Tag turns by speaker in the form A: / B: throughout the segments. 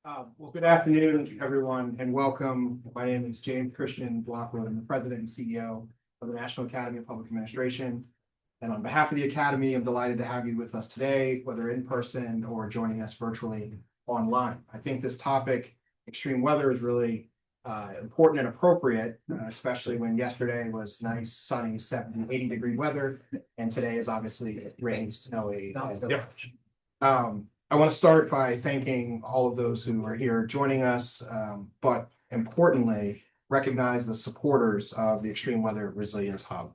A: Well, good afternoon, everyone, and welcome. My name is James Christian Blockwood. I'm the President and CEO of the National Academy of Public Administration. And on behalf of the Academy, I'm delighted to have you with us today, whether in person or joining us virtually online. I think this topic, extreme weather, is really important and appropriate, especially when yesterday was nice, sunny, 70, 80-degree weather, and today is obviously rainy, snowy, and different. I want to start by thanking all of those who are here joining us, but importantly, recognize the supporters of the Extreme Weather Resilience Hub.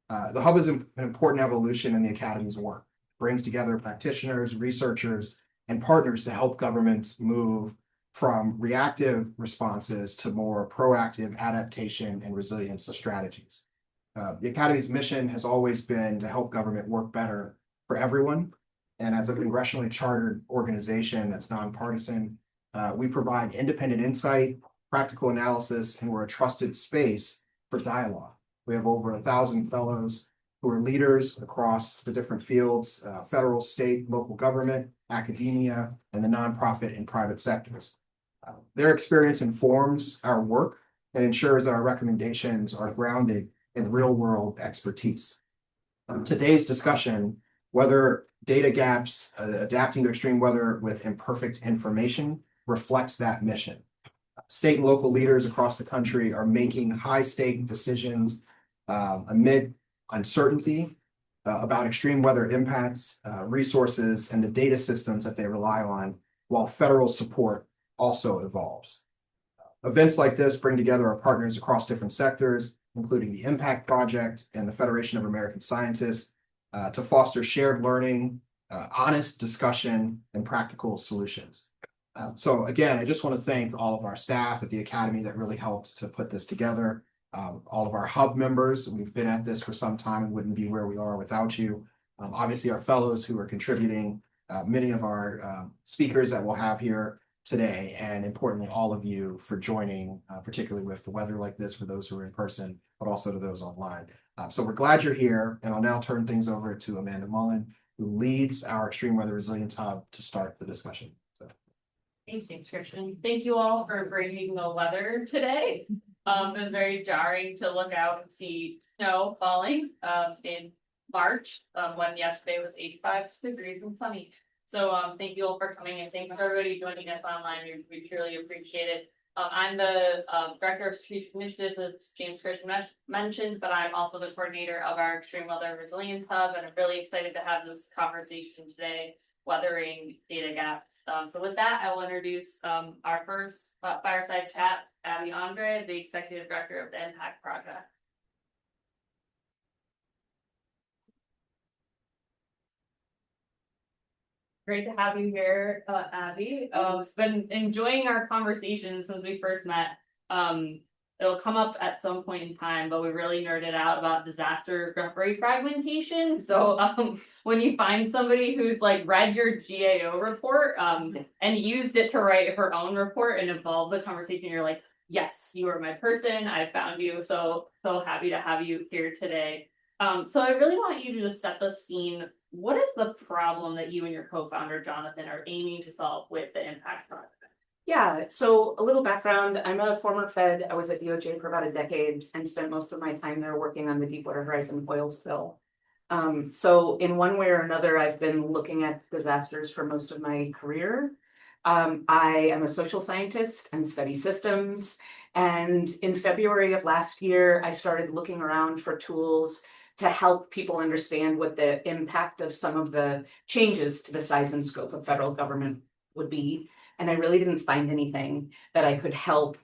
A: The Hub is an important evolution in the Academy's work. It brings together practitioners, researchers, and partners to help governments move from reactive responses to more proactive adaptation and resilience strategies. The Academy's mission has always been to help government work better for everyone. And as a congressionally chartered organization that's nonpartisan, we provide independent insight, practical analysis, and we're a trusted space for dialogue. We have over 1,000 fellows who are leaders across the different fields, federal, state, local government, academia, and the nonprofit and private sectors. Their experience informs our work and ensures that our recommendations are grounded in real-world expertise. Today's discussion, whether data gaps, adapting to extreme weather with imperfect information, reflects that mission. State and local leaders across the country are making high-stake decisions amid uncertainty about extreme weather impacts, resources, and the data systems that they rely on, while federal support also evolves. Events like this bring together our partners across different sectors, including the Impact Project and the Federation of American Scientists, to foster shared learning, honest discussion, and practical solutions. So again, I just want to thank all of our staff at the Academy that really helped to put this together. All of our hub members, we've been at this for some time and wouldn't be where we are without you. Obviously, our fellows who are contributing, many of our speakers that we'll have here today, and importantly, all of you for joining, particularly with the weather like this for those who are in person, but also to those online. So we're glad you're here, and I'll now turn things over to Amanda Mullan, who leads our Extreme Weather Resilience Hub, to start the discussion. So.
B: Thanks, Christian. Thank you all for bringing the weather today. It was very jarring to look out and see snow falling in March when yesterday was 85 degrees and sunny. So thank you all for coming, and thank you for everybody joining us online. We truly appreciate it. I'm the Director of Strategic Initiatives, as James Christian mentioned, but I'm also the coordinator of our Extreme Weather Resilience Hub, and I'm really excited to have this conversation today, weathering data gaps. So with that, I will introduce our first fireside chat, André, the Executive Director of the Impact Project. Great to have you here, Abby. It's been enjoying our conversation since we first met. It'll come up at some point in time, but we really nerded out about disaster recovery fragmentation. So when you find somebody who's like read your GAO report and used it to write her own report and evolve the conversation, you're like, yes, you are my person. I found you. So happy to have you here today. So I really want you to just set the scene. What is the problem that you and your co-founder, Jonathan, are aiming to solve with the Impact Project?
C: Yeah, so a little background. I'm a former Fed. I was at DOJ for about a decade and spent most of my time there working on the Deepwater Horizon oil spill. So in one way or another, I've been looking at disasters for most of my career. I am a social scientist and study systems. And in February of last year, I started looking around for tools to help people understand what the impact of some of the changes to the size and scope of federal government would be. And I really didn't find anything that I could help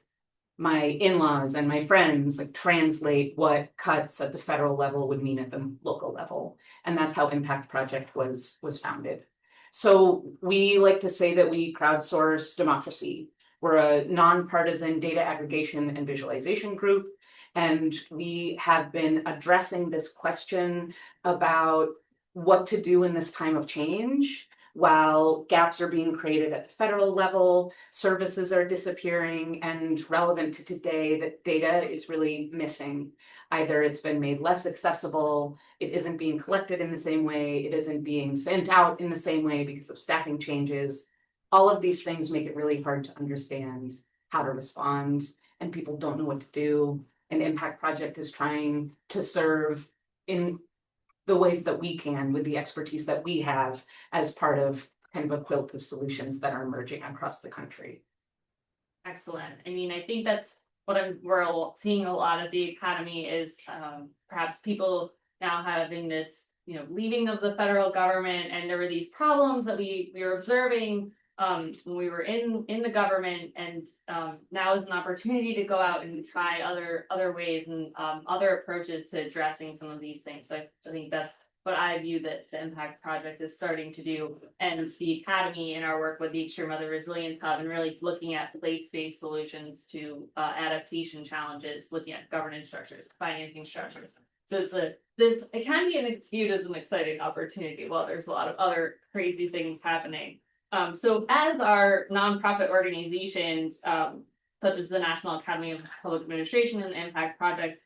C: my in-laws and my friends like translate what cuts at the federal level would mean at the local level. And that's how Impact Project was founded. So we like to say that we crowdsource democracy. We're a nonpartisan data aggregation and visualization group. And we have been addressing this question about what to do in this time of change while gaps are being created at the federal level, services are disappearing, and relevant to today, that data is really missing. Either it's been made less accessible, it isn't being collected in the same way, it isn't being sent out in the same way because of staffing changes. all of these things make it really hard to understand how to respond, and people don't know what to do. An impact project is trying to serve in the ways that we can with the expertise that we have as part of kind of a quilt of solutions that are emerging across the country.
B: Excellent. I mean, I think that's what we're seeing a lot of the academy is perhaps people now having this, leaving of the federal government, and there were these problems that we were observing when we were in the government, and now is an opportunity to go out and try other ways and other approaches to addressing some of these things. So I think that's what I view that the Impact Project is starting to do, and the Academy in our work with the Extreme Weather Resilience Hub, and really looking at place-based solutions to adaptation challenges, looking at governance structures, financing structures. So it can be viewed as an exciting opportunity. Well, there's a lot of other crazy things happening. So as our nonprofit organizations, such as the National Academy of Public Administration and the Impact Project,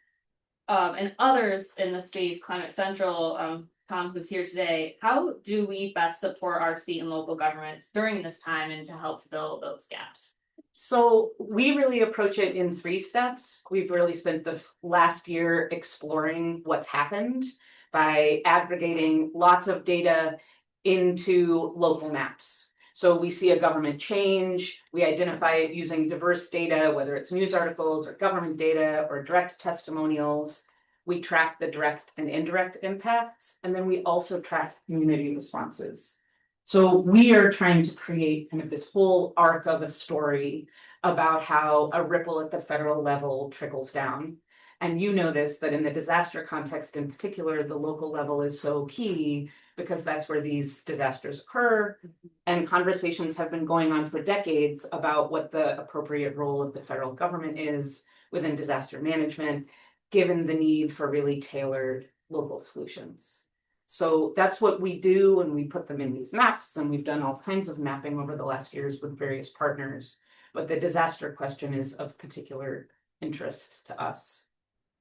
B: and others in the space, Climate Central, Tom, who's here today, how do we best support our state and local governments during this time and to help fill those gaps?
C: So we really approach it in 3 steps. We've really spent the last year exploring what's happened by aggregating lots of data into local maps. So we see a government change, we identify it using diverse data, whether it's news articles or government data or direct testimonials. We track the direct and indirect impacts, and then we also track community responses. So we are trying to create kind of this whole arc of a story about how a ripple at the federal level trickles down. And you know this, that in the disaster context in particular, the local level is so key because that's where these disasters occur. And conversations have been going on for decades about what the appropriate role of the federal government is within disaster management, given the need for really tailored local solutions. So that's what we do, and we put them in these maps, and we've done all kinds of mapping over the last years with various partners. But the disaster question is of particular interest to us.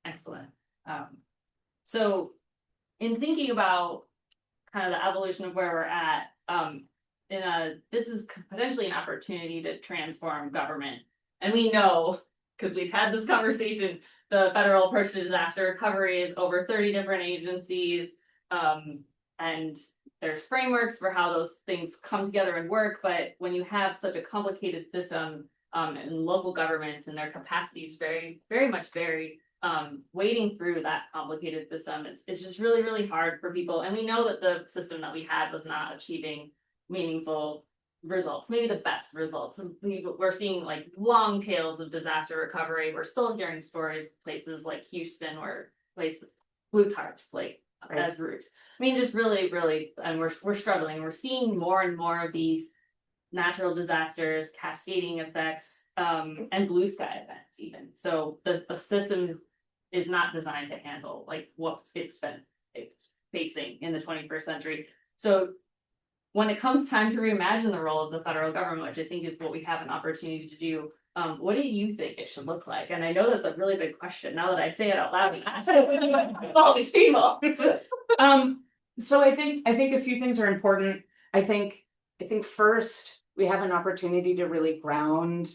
B: Excellent. So in thinking about kind of the evolution of where we're at, this is potentially an opportunity to transform government. And we know, because we've had this conversation, the federal approach to disaster recovery is over 30 different agencies, and there's frameworks for how those things come together and work. But when you have such a complicated system, and local governments and their capacities very, very much vary, wading through that complicated system, it's just really, really hard for people. And we know that the system that we had was not achieving meaningful results, maybe the best results. And we're seeing like long tails of disaster recovery. We're still hearing stories, places like Houston, where blue tarps, like as routes. I mean, just really, really, and we're struggling. We're seeing more and more of these natural disasters, cascading effects, and blue sky events even. So the system is not designed to handle like what it's facing in the 21st century. So when it comes time to reimagine the role of the federal government, which I think is what we have an opportunity to do, what do you think it should look like? And I know that's a really big question. Now that I say it out loud, all these people.
C: So I think a few things are important. I think first we have an opportunity to really ground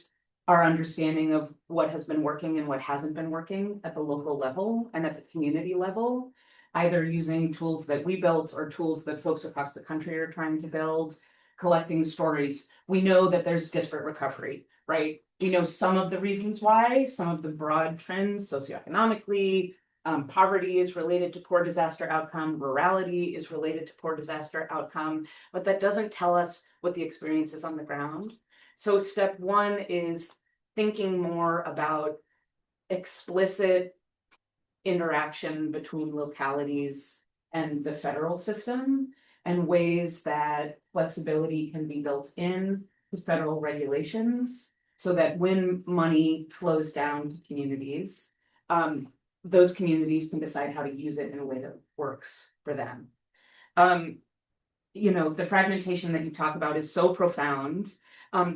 C: our understanding of what has been working and what hasn't been working at the local level and at the community level, either using tools that we built or tools that folks across the country are trying to build, collecting stories. We know that there's disparate recovery, right? We know some of the reasons why, some of the broad trends socioeconomically. Poverty is related to poor disaster outcome, rurality is related to poor disaster outcome, but that doesn't tell us what the experience is on the ground. So step 1 is thinking more about explicit interaction between localities and the federal system, and ways that flexibility can be built in to federal regulations so that when money flows down to communities, those communities can decide how to use it in a way that works for them. The fragmentation that you talk about is so profound.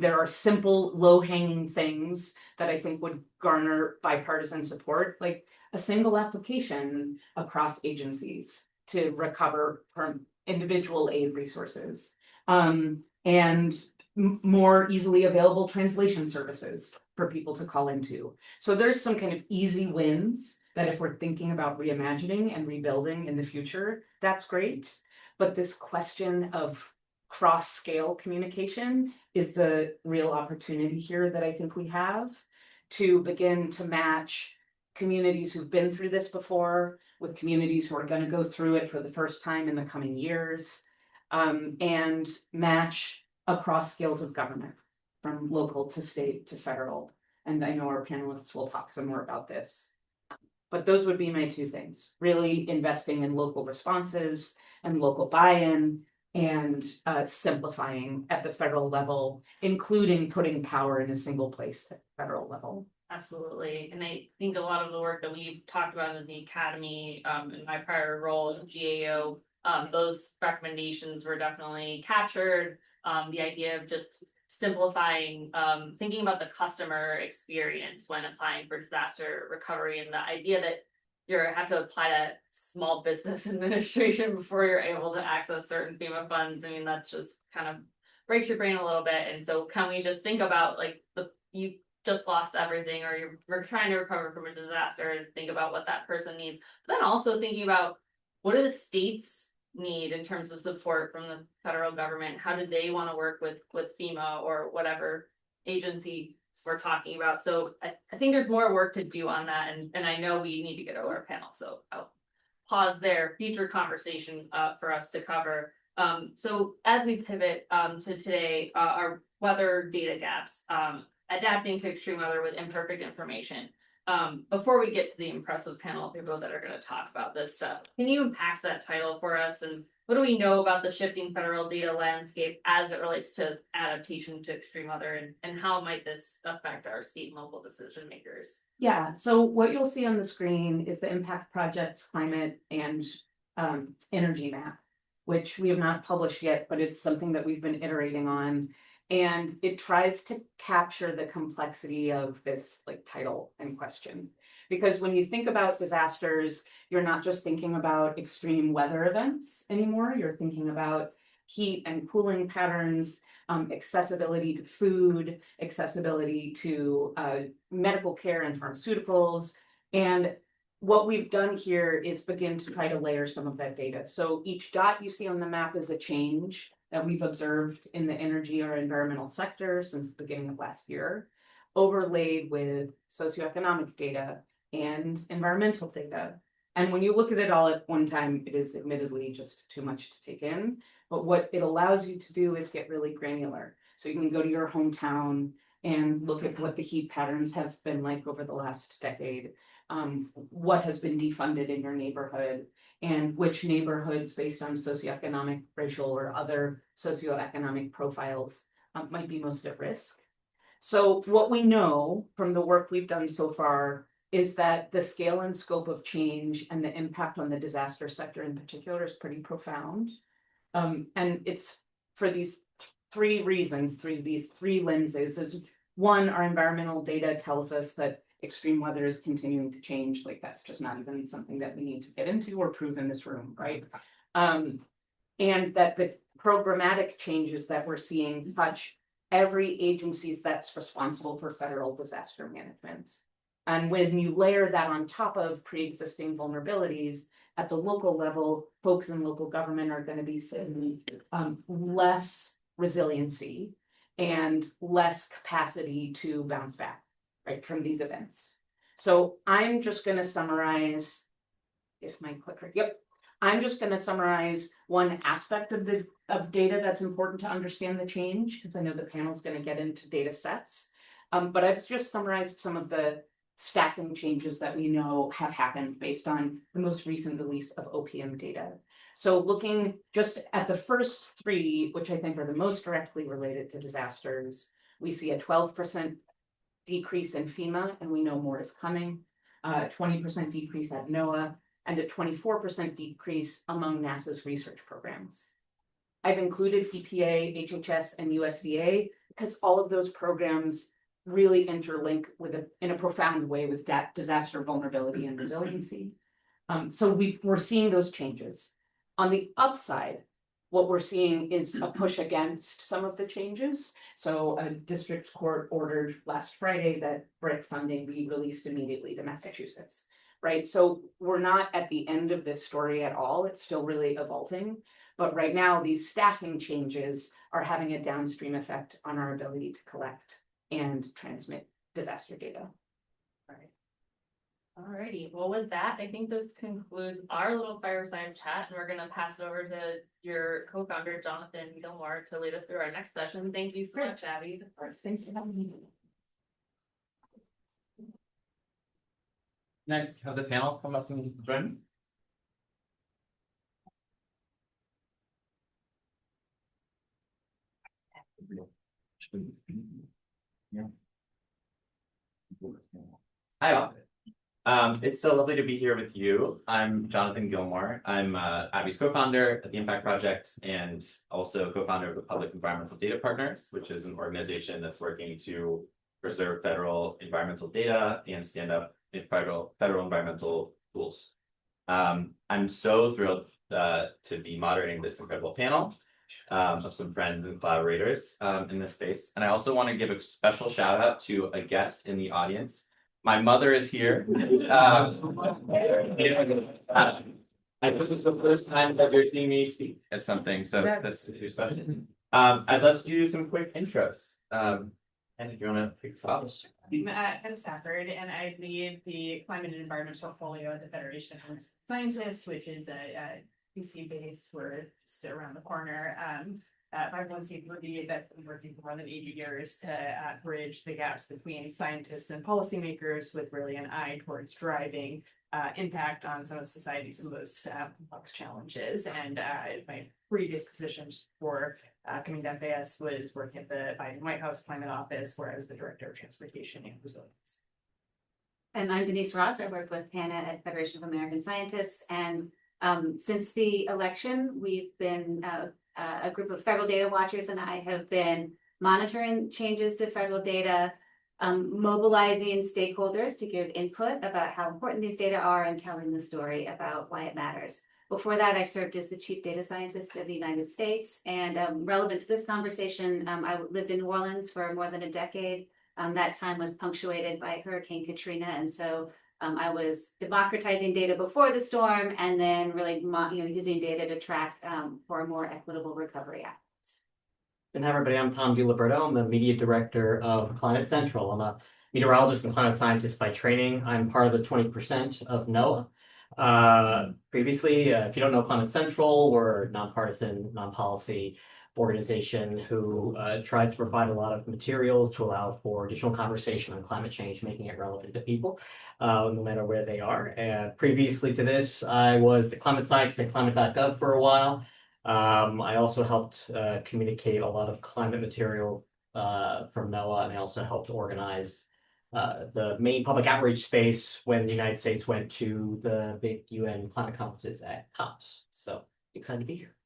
C: There are simple, low-hanging things that I think would garner bipartisan support, like a single application across agencies to recover from individual aid resources. And more easily available translation services for people to call into. So there's some kind of easy wins that if we're thinking about reimagining and rebuilding in the future, that's great. But this question of cross-scale communication is the real opportunity here that I think we have to begin to match communities who've been through this before with communities who are going to go through it for the first time in the coming years, and match across scales of government, from local to state to federal. And I know our panelists will talk some more about this. But those would be my two things: really investing in local responses and local buy-in, and simplifying at the federal level, including putting power in a single place at the federal level.
B: Absolutely. And I think a lot of the work that we've talked about in the academy, in my prior role in GAO, those recommendations were definitely captured. The idea of just simplifying, thinking about the customer experience when applying for disaster recovery, and the idea that you have to apply to small business administration before you're able to access certain FEMA funds. I mean, that just kind of breaks your brain a little bit. And so can we just think about like you just lost everything, or you're trying to recover from a disaster, and think about what that person needs. But then also thinking about what do the states need in terms of support from the federal government? How do they want to work with FEMA or whatever agency we're talking about? So I think there's more work to do on that, and I know we need to get over our panel, so I'll pause there. Future conversation for us to cover. So as we pivot to today, our weather data gaps, adapting to extreme weather with imperfect information. Before we get to the impressive panel of people that are going to talk about this stuff, can you unpack that title for us? And what do we know about the shifting federal data landscape as it relates to adaptation to extreme weather, and how might this affect our state and local decision makers?
C: Yeah, so what you'll see on the screen is the impact project's climate and energy map, which we have not published yet, but it's something that we've been iterating on. And it tries to capture the complexity of this like title and question. Because when you think about disasters, you're not just thinking about extreme weather events anymore. You're thinking about heat and cooling patterns, accessibility to food, accessibility to medical care and pharmaceuticals. And what we've done here is begin to try to layer some of that data. So each dot you see on the map is a change that we've observed in the energy or environmental sector since the beginning of last year, overlaid with socioeconomic data and environmental data. And when you look at it all at one time, it is admittedly just too much to take in. But what it allows you to do is get really granular. So you can go to your hometown and look at what the heat patterns have been like over the last decade, what has been defunded in your neighborhood, and which neighborhoods based on socioeconomic, racial, or other socioeconomic profiles might be most at risk. So what we know from the work we've done so far is that the scale and scope of change and the impact on the disaster sector in particular is pretty profound. And it's for these three reasons, these three lenses. Is one, our environmental data tells us that extreme weather is continuing to change. Like that's just not even something that we need to get into or prove in this room, right? And that the programmatic changes that we're seeing touch every agency that's responsible for federal disaster management. And when you layer that on top of pre-existing vulnerabilities at the local level, folks in local government are going to be seeing less resiliency and less capacity to bounce back, right, from these events. So I'm just going to summarize, if my clicker, yep. I'm just going to summarize one aspect of data that's important to understand the change, because I know the panel's going to get into data sets. But I've just summarized some of the staffing changes that we know have happened based on the most recent release of OPM data. So looking just at the first three, which I think are the most directly related to disasters, we see a 12% decrease in FEMA, and we know more is coming, 20% decrease at NOAA, and a 24% decrease among NASA's research programs. I've included EPA, HHS, and USDA because all of those programs really interlink in a profound way with disaster vulnerability and resiliency. So we're seeing those changes. On the upside, what we're seeing is a push against some of the changes. So a district court ordered last Friday that BRIC funding be released immediately to Massachusetts. Right, so we're not at the end of this story at all. It's still really evolving. But right now, these staffing changes are having a downstream effect on our ability to collect and transmit disaster data.
B: Alrighty, well, with that, I think this concludes our little fireside chat, and we're gonna pass it over to your co-founder, Jonathan Gilmour, to lead us through our next session. Thank you so much, Abby.
C: Of course, thanks for having me.
D: Next, have the panel come up and join me. Hi all. It's so lovely to be here with you. I'm Jonathan Gilmour. I'm Abby's co-founder at the Impact Project and also co-founder of the Public Environmental Data Partners, which is an organization that's working to preserve federal environmental data and stand up in federal environmental tools. I'm so thrilled to be moderating this incredible panel of some friends and collaborators in this space. And I also want to give a special shout out to a guest in the audience. My mother is here. I think this is the first time that you're seeing me speak at something, so that's special. I'd love to do some quick intros. And if you want to pick us off.
E: I'm at Safford, and I lead the climate and environment portfolio at the Federation of Scientists, which is a PC base. We're just around the corner. 501c3 that's been working for more than 80 years to bridge the gaps between scientists and policymakers with really an eye towards driving impact on some of society's most complex challenges. And my previous positions for coming to FAS was working at the Biden White House Climate Office, where I was the Director of Transportation and Resilience.
F: And I'm Denice. I work with Hannah at Federation of American Scientists. And since the election, we've been a group of federal data watchers, and I have been monitoring changes to federal data, mobilizing stakeholders to give input about how important these data are and telling the story about why it matters. Before that, I served as the chief data scientist of the United States. And relevant to this conversation, I lived in New Orleans for more than a decade. That time was punctuated by Hurricane Katrina. And so I was democratizing data before the storm and then really using data to track for more equitable recovery efforts.
G: And hi everybody, I'm Tom Liberto. I'm the media director of Climate Central. I'm a meteorologist and climate scientist by training. I'm part of the 20% of NOAA. Previously, if you don't know Climate Central, we're a nonpartisan, non-policy organization who tries to provide a lot of materials to allow for additional conversation on climate change, making it relevant to people, no matter where they are. And previously to this, I was the climate scientist at climate.gov for a while. I also helped communicate a lot of climate material from NOAA, and I also helped organize the main public outreach space when the United States went to the big UN climate conferences at COPs. So excited to be here.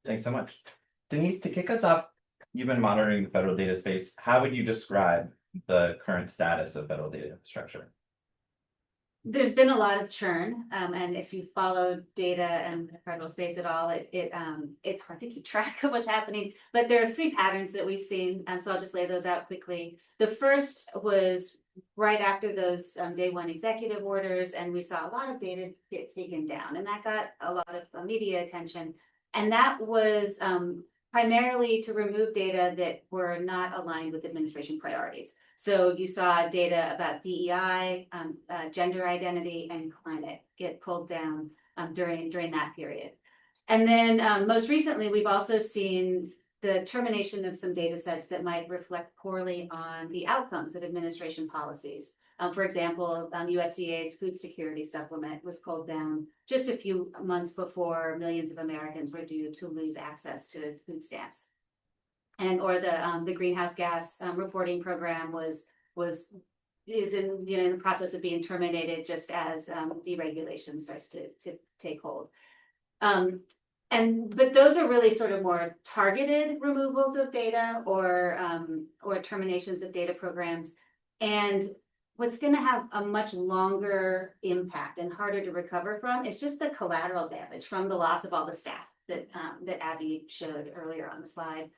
D: Thanks so much. Denice, to kick us off, you've been monitoring the federal data space. How would you describe the current status of federal data infrastructure?
F: There's been a lot of churn, and if you follow data and the federal space at all, it's hard to keep track of what's happening. But there are three patterns that we've seen, so I'll just lay those out quickly. The first was right after those day one executive orders, and we saw a lot of data get taken down, and that got a lot of media attention. And that was primarily to remove data that were not aligned with administration priorities. So you saw data about DEI, gender identity, and climate get pulled down during that period. And then most recently, we've also seen the termination of some data sets that might reflect poorly on the outcomes of administration policies. For example, USDA's food security supplement was pulled down just a few months before millions of Americans were due to lose access to food stamps. And or the greenhouse gas reporting program is in the process of being terminated just as deregulation starts to take hold. But those are really sort of more targeted removals of data or terminations of data programs. And what's going to have a much longer impact and harder to recover from is just the collateral damage from the loss of all the staff. that Abby showed earlier on the slide.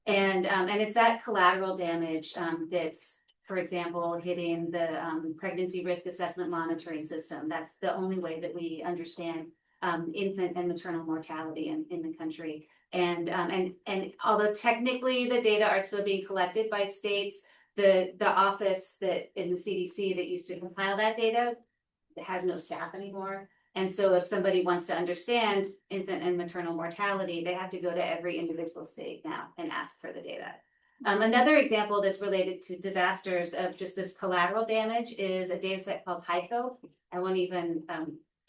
F: And it's that collateral damage that's, for example, hitting the pregnancy risk assessment monitoring system. That's the only way that we understand infant and maternal mortality in the country. And although technically the data are still being collected by states, the office that in the CDC that used to compile that data has no staff anymore. And so if somebody wants to understand infant and maternal mortality, they have to go to every individual state now and ask for the data. Another example that's related to disasters of just this collateral damage is a data set called HICO. I won't even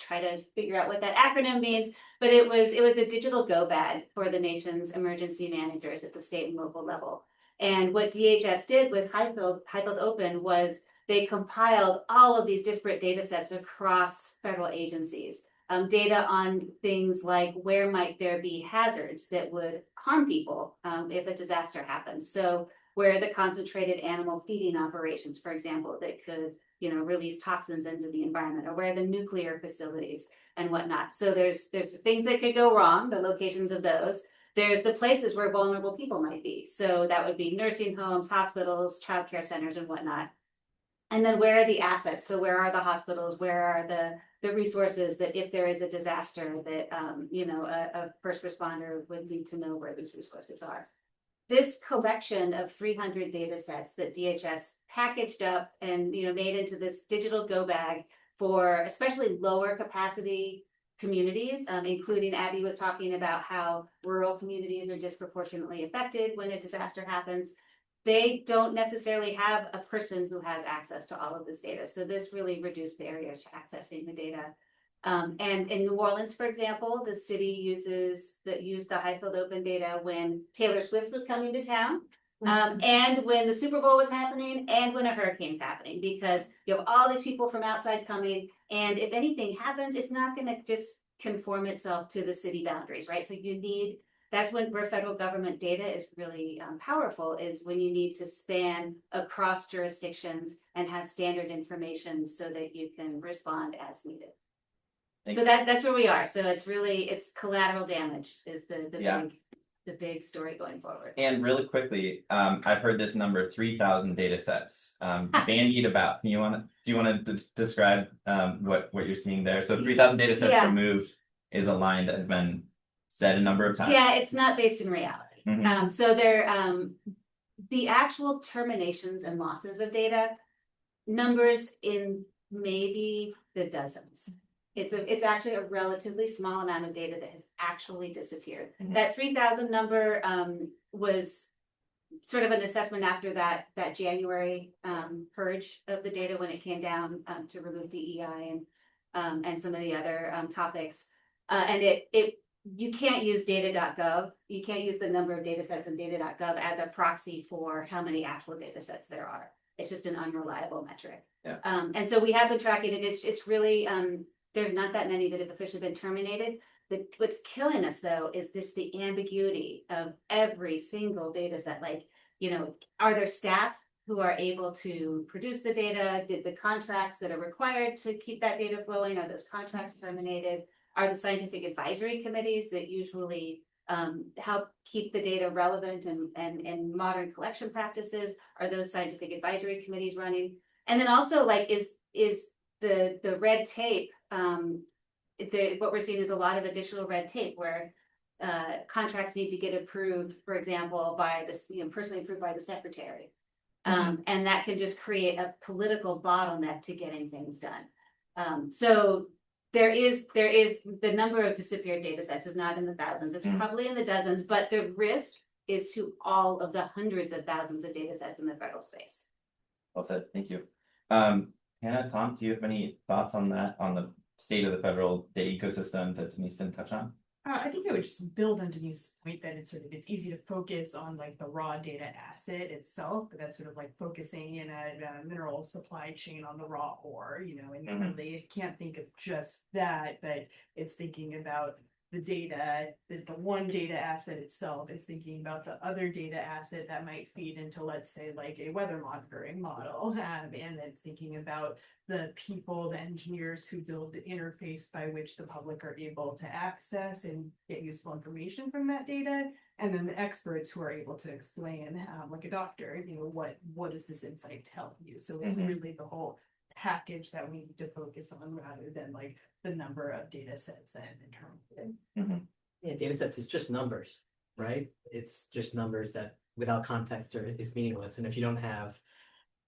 F: try to figure out what that acronym means, but it was a digital go bag for the nation's emergency managers at the state and local level. And what DHS did with HICO Open was they compiled all of these disparate data sets across federal agencies. Data on things like where might there be hazards that would harm people if a disaster happens. So where are the concentrated animal feeding operations, for example, that could release toxins into the environment, or where are the nuclear facilities and whatnot. So there's things that could go wrong, the locations of those. There's the places where vulnerable people might be. So that would be nursing homes, hospitals, childcare centers, and whatnot. And then where are the assets? So where are the hospitals? Where are the resources that if there is a disaster that, a first responder would need to know where those resources are. This collection of 300 data sets that DHS packaged up and, made into this digital go bag for especially lower capacity communities, including Abby was talking about how rural communities are disproportionately affected when a disaster happens. They don't necessarily have a person who has access to all of this data. So this really reduced barriers to accessing the data. And in New Orleans, for example, the city used the Highfield Open data when Taylor Swift was coming to town, and when the Super Bowl was happening, and when a hurricane's happening, because you have all these people from outside coming, and if anything happens, it's not going to just conform itself to the city boundaries, right? So that's where federal government data is really powerful, is when you need to span across jurisdictions and have standard information so that you can respond as needed. So that's where we are. So it's collateral damage is the big story going forward.
D: And really quickly, I've heard this number 3,000 data sets bandied about. Do you want to describe what you're seeing there? So 3,000 data sets removed is a line that has been said a number of times.
F: Yeah, it's not based in reality.
D: Mm-hmm.
F: So the actual terminations and losses of numbers in maybe the dozens. It's actually a relatively small amount of data that has actually disappeared. Mm-hmm. That 3,000 number was sort of an assessment after that January purge of the data when it came down to remove DEI and some of the other topics. And you can't use data.gov. You can't use the number of data sets in data.gov as a proxy for how many actual data sets there are. It's just an unreliable metric.
D: Yeah.
F: And so we have been tracking it. It's really, there's not that many that have officially been terminated. What's killing us though is the ambiguity of every single data set. Like, are there staff who are able to produce the data? Did the contracts that are required to keep that data flowing, are those contracts terminated? Are the scientific advisory committees that usually help keep the data relevant and modern collection practices, are those scientific advisory committees running? And then also, like, is the red tape, what we're seeing is a lot of additional red tape where contracts need to get approved, for example, by this, personally approved by the secretary. And that can just create a political bottleneck to getting things done. So there is the number of disappeared data sets is not in the thousands. It's probably in the dozens, but the risk is to all of the hundreds of thousands of data sets in the federal space.
D: Well said. Thank you. Hannah, Tom, do you have any thoughts on that, on the state of the federal data ecosystem that Denice didn't touch on?
E: I think I would just build on Denise's point that it's easy to focus on like the raw data asset itself, but that's sort of like focusing in a mineral supply chain on the raw ore, and really can't think of just that, but it's thinking about the data, the one data asset itself. It's thinking about the other data asset that might feed into, let's say, like a weather monitoring model. And it's thinking about the people, the engineers who build the interface by which the public are able to access and get useful information from that data. And then the experts who are able to explain, like a doctor, what does this insight tell you? So it's really the whole package that we need to focus on rather than like the number of data sets that have been terminated.
G: Yeah, data sets is just numbers, right? It's just numbers that without context is meaningless. And if you don't have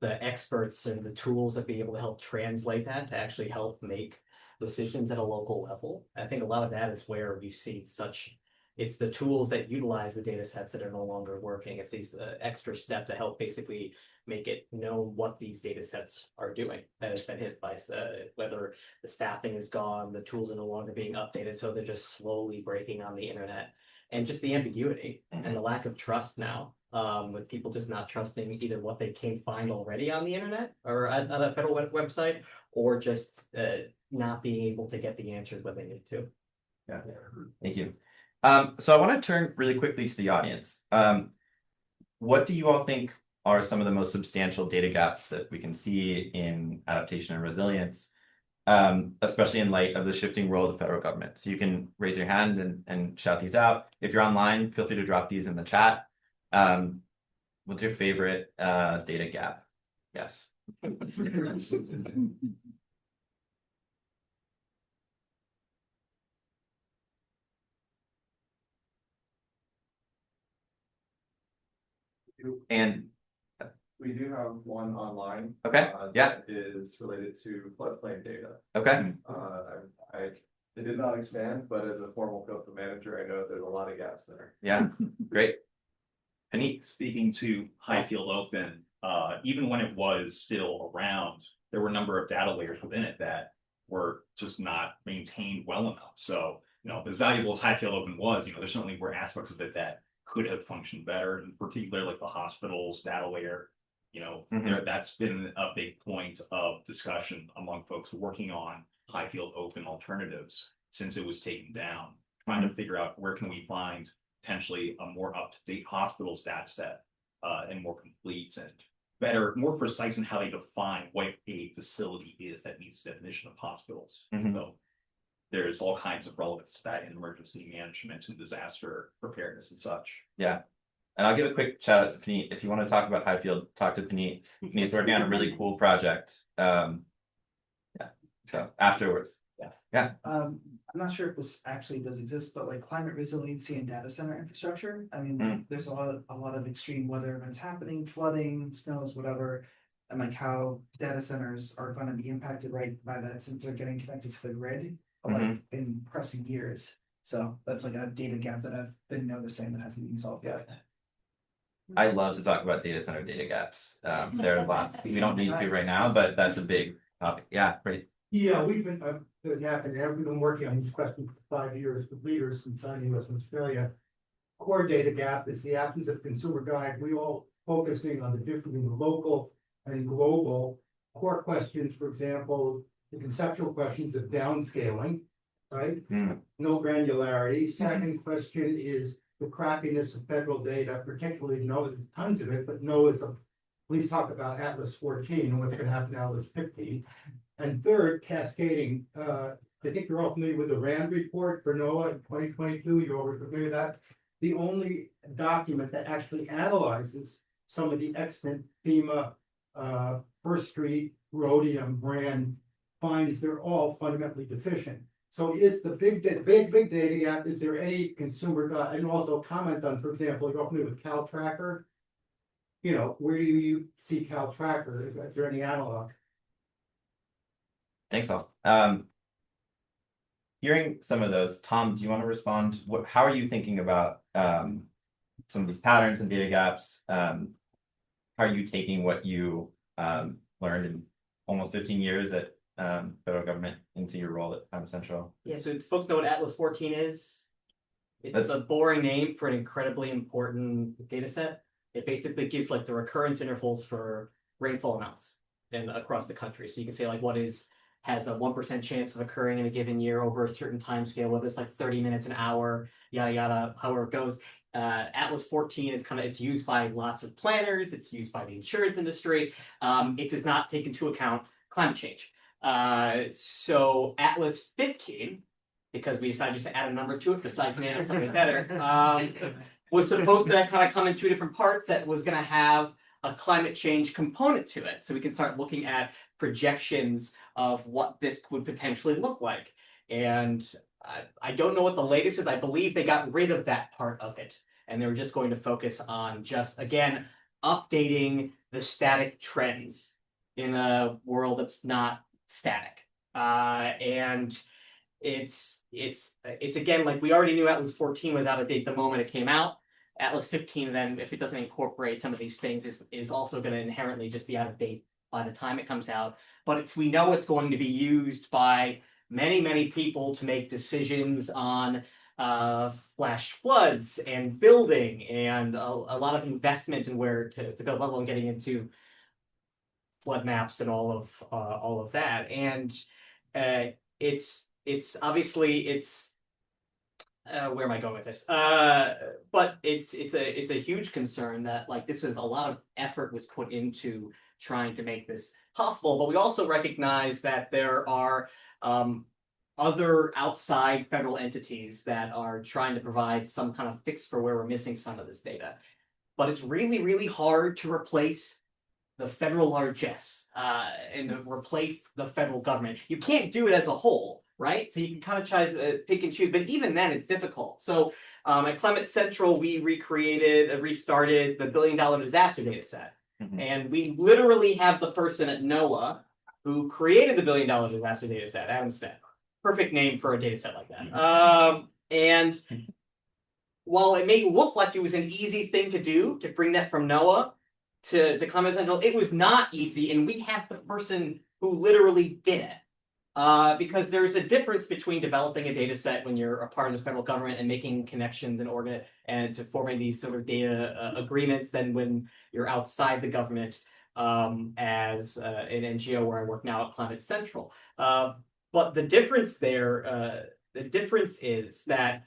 G: the experts and the tools that be able to help translate that to actually help make decisions at a local level, I think a lot of that is where we see it's the tools that utilize the data sets that are no longer working. It's these extra step to help basically make it know what these data sets are doing that has been hit by whether the staffing is gone, the tools are no longer being updated, so they're just slowly breaking on the internet. And just the ambiguity and the lack of trust now, with people just not trusting either what they can find already on the internet or on a federal website, or just not being able to get the answers when they need to.
D: Yeah, thank you. So I want to turn really quickly to the audience. What do you all think are some of the most substantial data gaps that we can see in adaptation and resilience, especially in light of the shifting role of the federal government? So you can raise your hand and shout these out. If you're online, feel free to drop these in the chat. What's your favorite data gap? Yes. And
H: we do have one online.
D: Okay, yeah.
H: That is related to floodplain data.
D: Okay.
H: It did not expand, but as a formal COPA manager, I know there's a lot of gaps there.
D: Yeah, great. Paneet.
I: Speaking to Highfield Open, even when it was still around, there were a number of data layers within it that were just not maintained well enough. So, as valuable as Highfield Open was, there certainly were aspects of it that could have functioned better, and particularly like the hospitals data layer. That's been a big point of discussion among folks working on Highfield Open alternatives since it was taken down, trying to figure out where can we find potentially a more up-to-date hospital stat set, and more complete and better, more precise in how they define what a facility is that meets the definition of hospitals. So there's all kinds of relevance to that in emergency management and disaster preparedness and such.
D: Yeah. And I'll give a quick shout out to Paneet. If you want to talk about Highfield, talk to Paneet. Paneet's working on a really cool project. So afterwards.
J: I'm not sure if this actually does exist, but like climate resiliency and data center infrastructure. I mean, there's a lot of extreme weather events happening, flooding, snows, whatever. And like how data centers are going to be impacted right by that since they're getting connected to the grid like in pressing years. So that's like a data gap that I've been noticing that hasn't been solved yet.
D: I love to talk about data center data gaps. There are lots. We don't need to right now, but that's a big topic. Yeah, great.
K: Yeah, we've been working on this question for 5 years with leaders from China, US, and Australia. Core data gap is the absence of consumer guide. We all focusing on the difference between local and global. Core questions, for example, the conceptual questions of downscaling, right? No granularity. Second question is the crappiness of federal data, particularly there's tons of it, but please talk about Atlas 14 and what's going to happen to Atlas 15. And third, cascading. I think you're all familiar with the RAND report for NOAA in 2022. You're all familiar with that. The only document that actually analyzes some of the extant FEMA, First Street, Rhodium, RAND finds they're all fundamentally deficient. So is the big data gap, is there any consumer guide? And also comment on, for example, you're all familiar with Cal Tracker. Where do you see Cal Tracker? Is there any analog?
D: Thanks all. Hearing some of those, Tom, do you want to respond? How are you thinking about some of these patterns and data gaps? How are you taking what you learned in almost 15 years at federal government into your role at Climate Central?
G: Yeah, so folks know what Atlas 14 is. It's a boring name for an incredibly important data set. It basically gives like the recurrence intervals for rainfall amounts and across the country. So you can say like what is has a 1% chance of occurring in a given year over a certain time scale, whether it's like 30 minutes an hour, yada yada, however it goes. Atlas 14 is it's used by lots of planners, it's used by the insurance industry. It does not take into account climate change. So Atlas 15, because we decided just to add a number to it besides the name of something better, was supposed to kind of come in two different parts that was going to have a climate change component to it. So we can start looking at projections of what this would potentially look like. And I don't know what the latest is. I believe they got rid of that part of it. And they were just going to focus on just, again, updating the static trends in a world that's not static. And it's again, like we already knew Atlas 14 was out of date the moment it came out. Atlas 15, then, if it doesn't incorporate some of these things, is also going to inherently just be out of date by the time it comes out. But we know it's going to be used by many people to make decisions on flash floods and building and a lot of investment in where to build, let alone getting into flood maps and all of that. And it's obviously where am I going with this? But it's a huge concern that like this was a lot of effort was put into trying to make this possible. But we also recognize that there are other outside federal entities that are trying to provide some kind of fix for where we're missing some of this data. But it's really hard to replace the federal largesse and to replace the federal government. You can't do it as a whole, right? So you can kind of try to pick and choose, but even then it's difficult. So at Climate Central, we restarted the $1 billion disaster data set. And we literally have the person at NOAA who created the $1 billion disaster data set, Adam Smith. Perfect name for a data set like that. And while it may look like it was an easy thing to do, to bring that from NOAA to Climate Central, it was not easy, and we have the person who literally did it. Because there's a difference between developing a data set when you're a part of the federal government and making connections and to forming these sort of data agreements than when you're outside the government as an NGO where I work now at Climate Central. But the difference there, is that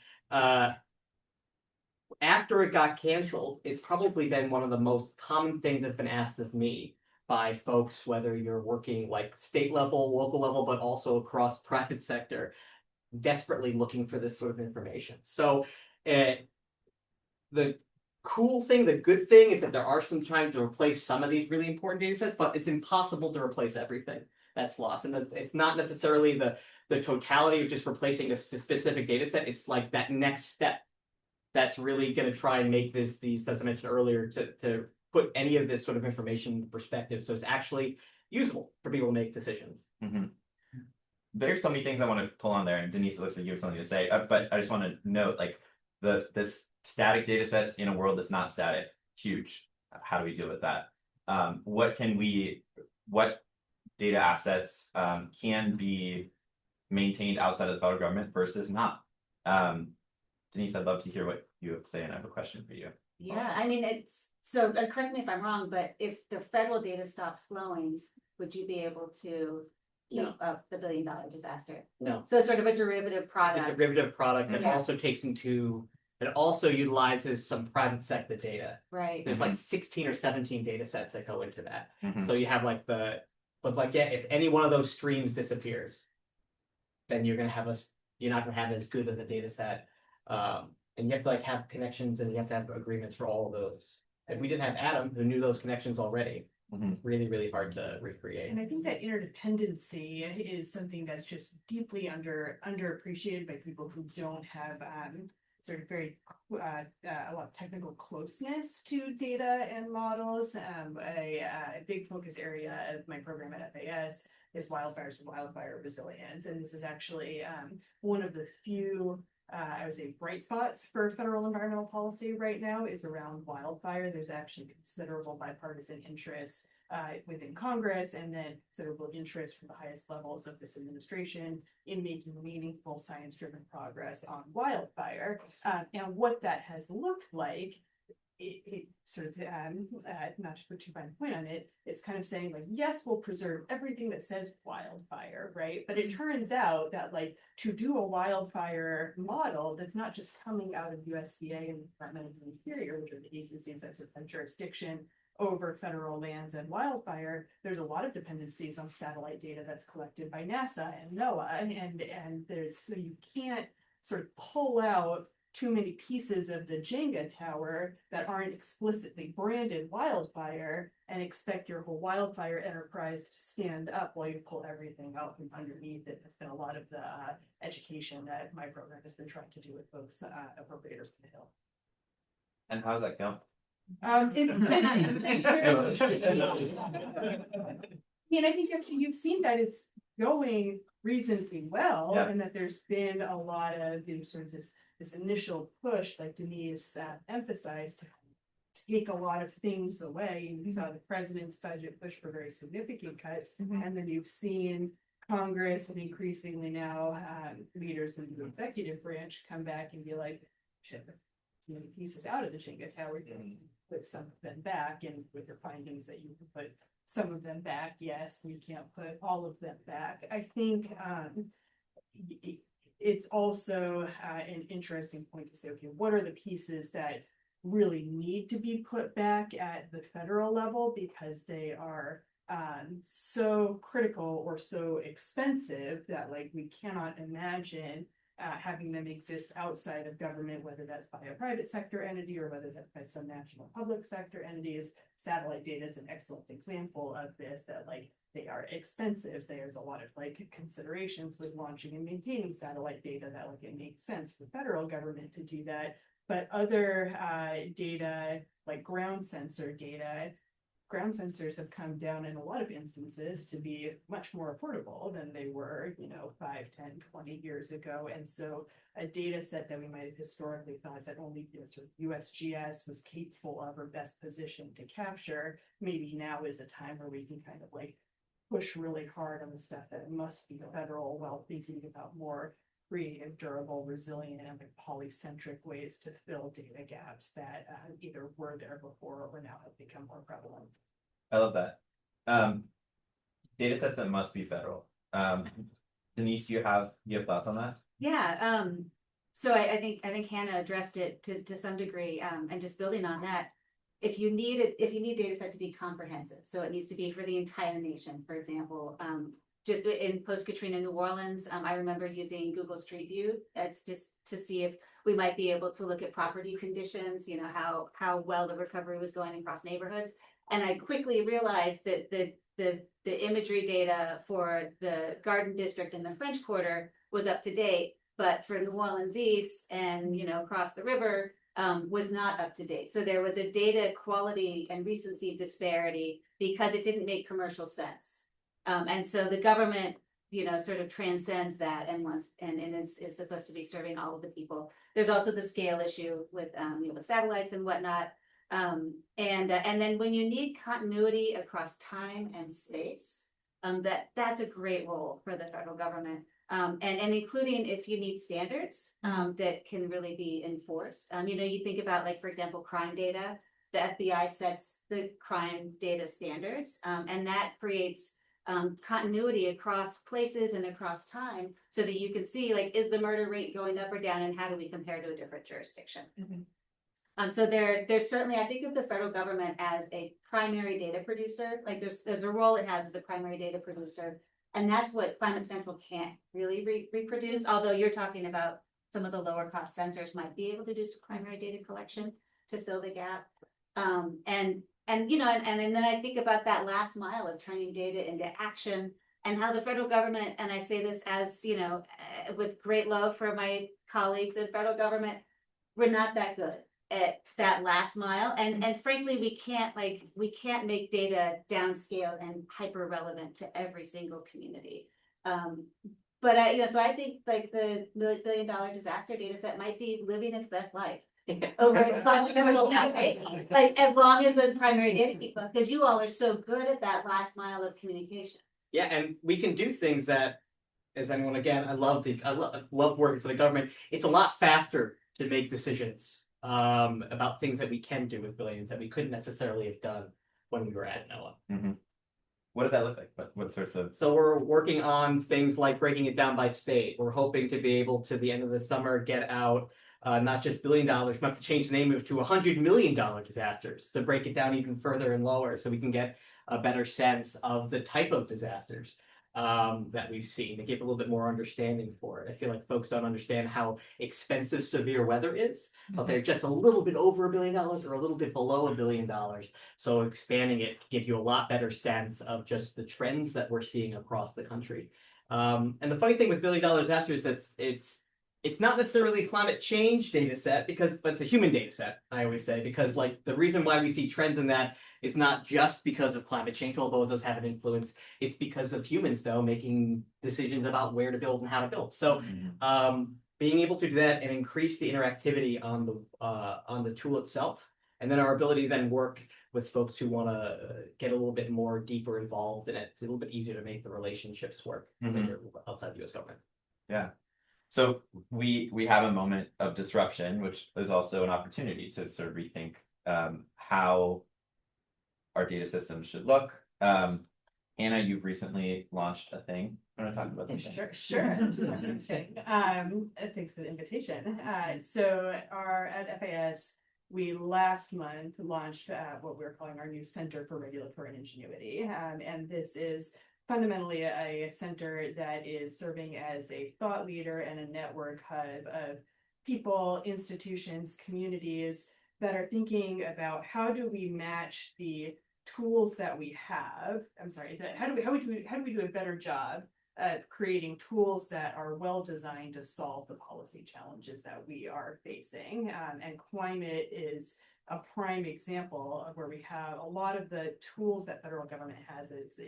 G: after it got canceled, it's probably been one of the most common things that's been asked of me by folks, whether you're working like state level, local level, but also across private sector, desperately looking for this sort of information. So the cool thing, the good thing is that there are some trying to replace some of these really important data sets, but it's impossible to replace everything that's lost. And it's not necessarily the totality of just replacing a specific data set. It's like that next step that's really going to try and make these, as I mentioned earlier, to put any of this sort of information in perspective, so it's actually usable for people to make decisions.
D: There's so many things I want to pull on there, and Denice, it looks like you have something to say, but I just want to note, like, this static data sets in a world that's not static, huge. How do we deal with that? What data assets can be maintained outside of the federal government versus not? Denice, I'd love to hear what you have to say, and I have a question for you.
F: Yeah, I mean, correct me if I'm wrong, but if the federal data stopped flowing, would you be able to keep up the $1 billion disaster?
G: No.
F: So it's sort of a derivative product.
G: It's a derivative product that
F: Yeah.
G: also utilizes some private sector data.
F: Right.
G: There's like 16 or 17 data sets that go into that. So you have if any one of those streams disappears, then you're not gonna have as good of a data set. And you have to have connections, and you have to have agreements for all of those. If we didn't have Adam, who knew those connections already, really hard to recreate.
E: And I think that interdependency is something that's just deeply underappreciated by people who don't have sort of very a lot of technical closeness to data and models. A big focus area of my program at FAS is wildfires and wildfire resilience, and this is actually one of the few I would say bright spots for federal environmental policy right now is around wildfire. There's actually considerable bipartisan interest within Congress, and then considerable interest from the highest levels of this administration in making meaningful science-driven progress on wildfire. And what that has looked like it sort of, not to put too fine a point on it, it's kind of saying like, yes, we'll preserve everything that says wildfire, right? But it turns out that like to do a wildfire model that's not just coming out of USDA and the Department of the Interior, which are the agencies that sort of have jurisdiction over federal lands and wildfire, there's a lot of dependencies on satellite data that's collected by NASA and NOAA, and there's, so you can't sort of pull out too many pieces of the Jenga tower that aren't explicitly branded wildfire and expect your whole wildfire enterprise to stand up while you pull everything out from underneath it. That's been a lot of the education that my program has been trying to do with folks, appropriators in the Hill.
D: And how's that going?
E: It's been, I mean, I think you've seen that it's going reasonably well,
D: Yeah.
E: and that there's been a lot of, you know, sort of this initial push, like Denice emphasized, to take a lot of things away. You saw the president's budget push for very significant cuts, and then you've seen Congress and increasingly now leaders in the executive branch come back and be like, shit, you know, pieces out of the Jenga tower, you can put some of them back, and with your findings that you can put some of them back, yes, we can't put all of them back. I think it's also an interesting point to say, okay, what are the pieces that really need to be put back at the federal level because they are so critical or so expensive that like we cannot imagine having them exist outside of government, whether that's by a private sector entity or whether that's by some national public sector entities. Satellite data is an excellent example of this, that like they are expensive. There's a lot of like considerations with launching and maintaining satellite data that like it makes sense for federal government to do that. But other data like ground sensor data, ground sensors have come down in a lot of instances to be much more affordable than they were, you know, 5, 10, 20 years ago. And so a data set that we might have historically thought that only, you know, sort of USGS was capable of or best positioned to capture, maybe now is a time where we can kind of like push really hard on the stuff that must be federal while thinking about more creative, durable, resilient, and like polycentric ways to fill data gaps that either were there before or now have become more prevalent.
D: I love that. Data sets that must be federal. Denice, do you have thoughts on that?
F: Yeah, so I think Hannah addressed it to some degree, and just building on that, if you need data set to be comprehensive, so it needs to be for the entire nation, for example, just in post-Katrina New Orleans, I remember using Google Street View as just to see if we might be able to look at property conditions, you know, how well the recovery was going across neighborhoods. And I quickly realized that the imagery data for the Garden District in the French Quarter was up to date, but for New Orleans East and, you know, across the river was not up to date. So there was a data quality and recency disparity because it didn't make commercial sense. And so the government, you know, sort of transcends that and is supposed to be serving all of the people. There's also the scale issue with you know, the satellites and whatnot. And then when you need continuity across time and space, that's a great role for the federal government. And including if you need standards that can really be enforced. You know, you think about, like, for example, crime data. The FBI sets the crime data standards, and that creates continuity across places and across time so that you can see, like, is the murder rate going up or down, and how do we compare to a different jurisdiction? So there's certainly, I think of the federal government as a primary data producer. Like there's a role it has as a primary data producer, and that's what Climate Central can't really reproduce. Although you're talking about some of the lower cost sensors might be able to do some primary data collection to fill the gap. And you know, and then I think about that last mile of turning data into action, and how the federal government, and I say this as, you know, with great love for my colleagues in federal government, we're not that good at that last mile, and frankly we can't make data downscale and hyper relevant to every single community. But you know, so I think like the $1 billion disaster data set might be living its best life over several decades, like as long as the primary data people, because you all are so good at that last mile of communication.
G: Yeah, and we can do things that, as anyone, again, I love working for the government. It's a lot faster to make decisions about things that we can do with billions that we couldn't necessarily have done when we were at NOAA.
D: What does that look like? What sorts of?
G: So we're working on things like breaking it down by state. We're hoping to be able to the end of the summer get out not just $1 billion, we have to change the name of it to $100 million disasters to break it down even further and lower so we can get a better sense of the type of disasters that we've seen to give a little bit more understanding for it. I feel like folks don't understand how expensive severe weather is, but they're just a little bit over $1 billion or a little bit below $1 billion. So expanding it can give you a lot better sense of just the trends that we're seeing across the country. And the funny thing with $1 billion disasters is it's not necessarily a climate change data set but it's a human data set, I always say, because like the reason why we see trends in that is not just because of climate change, although it does have an influence. It's because of humans, though, making decisions about where to build and how to build. So being able to do that and increase the interactivity on the tool itself, and then our ability to then work with folks who want to get a little bit more deeper involved in it. It's a little bit easier to make the relationships work outside the U.S. government.
D: Yeah. So we have a moment of disruption, which is also an opportunity to sort of rethink how our data systems should look. Anna, you've recently launched a thing. You want to talk about this?
E: Sure. Thanks for the invitation. So at FAS, we last month launched what we're calling our new Center for Regulatory Ingenuity. And this is fundamentally a center that is serving as a thought leader and a network hub of people, institutions, communities that are thinking about how do we match the tools that we have. How do we do a better job at creating tools that are well designed to solve the policy challenges that we are facing. And climate is a prime example of where we have a lot of the tools that federal government has at its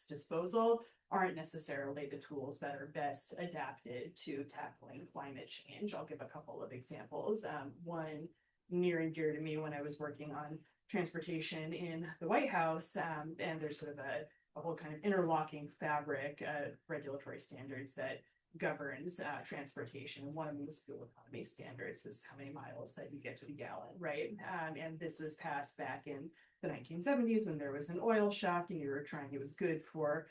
E: disposal aren't necessarily the tools that are best adapted to tackling climate change. I'll give a couple of examples. One near and dear to me when I was working on transportation in the White House, and there's sort of a whole kind of interlocking fabric of regulatory standards that governs transportation. One of them was fuel economy standards, is how many miles that you get to the gallon, right? And this was passed back in the 1970s when there was an oil shock and it was good for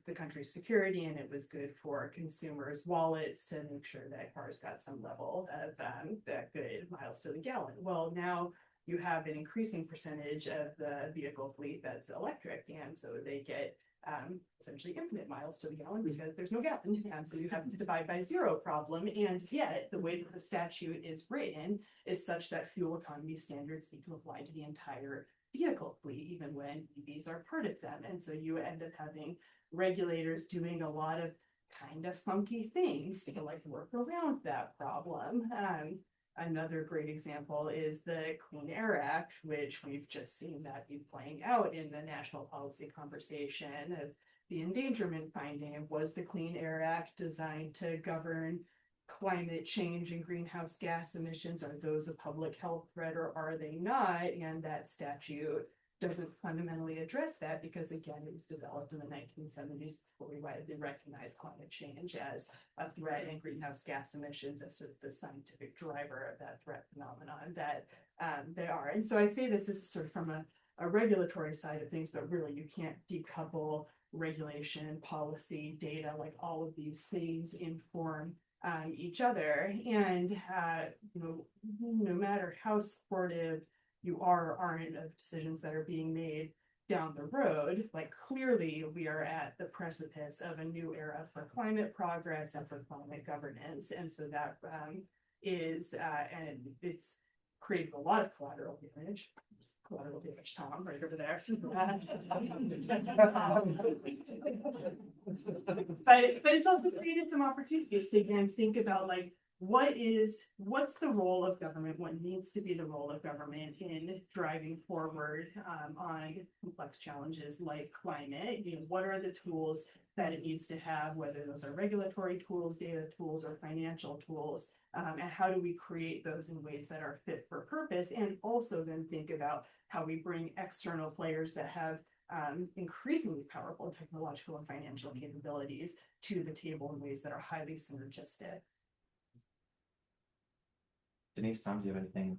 E: the country's security and it was good for consumers' wallets to make sure that cars got some level of that good miles to the gallon. Well, now you have an increasing percentage of the vehicle fleet that's electric, and so they get essentially infinite miles to the gallon because there's no gallon, and so you have to divide by zero problem. And yet the way that the statute is written is such that fuel economy standards need to apply to the entire vehicle fleet, even when EVs are part of them. And so you end up having regulators doing a lot of kind of funky things to like work around that problem. Another great example is the Clean Air Act, which we've just seen that be playing out in the national policy conversation of the endangerment finding. Was the Clean Air Act designed to govern climate change and greenhouse gas emissions? Are those a public health threat or are they not? And that statute doesn't fundamentally address that because, again, it was developed in the 1970s before we widely recognized climate change as a threat and greenhouse gas emissions as sort of the scientific driver of that threat phenomenon that they are. And so I say this is sort of from a regulatory side of things, but really you can't decouple regulation, policy, data, like all of these things inform each other. And no matter how supportive you are or aren't of decisions that are being made down the road, like clearly we are at the precipice of a new era for climate progress and for climate governance. And so that is, and it's created a lot of collateral damage. Collateral damage, Tom, right over there. But it's also created some opportunities to again think about like what's the role of government, what needs to be the role of government in driving forward on complex challenges like climate. What are the tools that it needs to have, whether those are regulatory tools, data tools, or financial tools, and how do we create those in ways that are fit for purpose, and also then think about how we bring external players that have increasingly powerful technological and financial capabilities to the table in ways that are highly synergistic.
D: Denice, Tom, do you have anything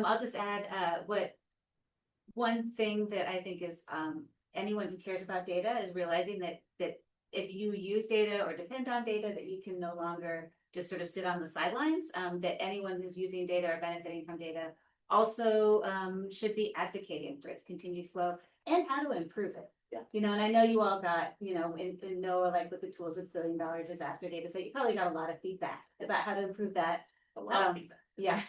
F: I'll just add, one thing that I think is, anyone who cares about data is realizing that if you use data or depend on data, that you can no longer just sort of sit on the sidelines, that anyone who's using data or benefiting from data also, should be advocating for its continued flow and how to improve it.
C: Yeah.
F: You know, and I know you all got, in NOAA, like with the tools with $1 billion disaster data, so you probably got a lot of feedback about how to improve that.
B: A lot of feedback.
F: Yeah.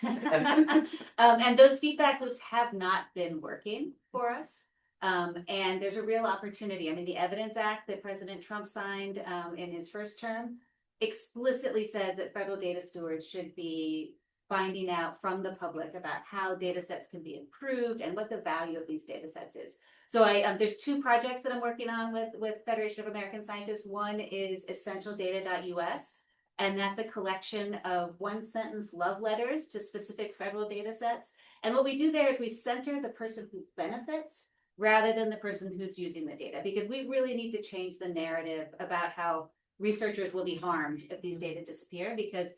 F: And those feedback loops have not been working for us. And there's a real opportunity. I mean, the Evidence Act that President Trump signed in his first term explicitly says that federal data stewards should be finding out from the public about how data sets can be improved and what the value of these data sets is. So there's 2 projects that I'm working on with Federation of American Scientists. One is essentialdata.us. And that's a collection of 1-sentence love letters to specific federal data sets. And what we do there is we center the person who benefits rather than the person who's using the data, because we really need to change the narrative about how researchers will be harmed if these data disappear, because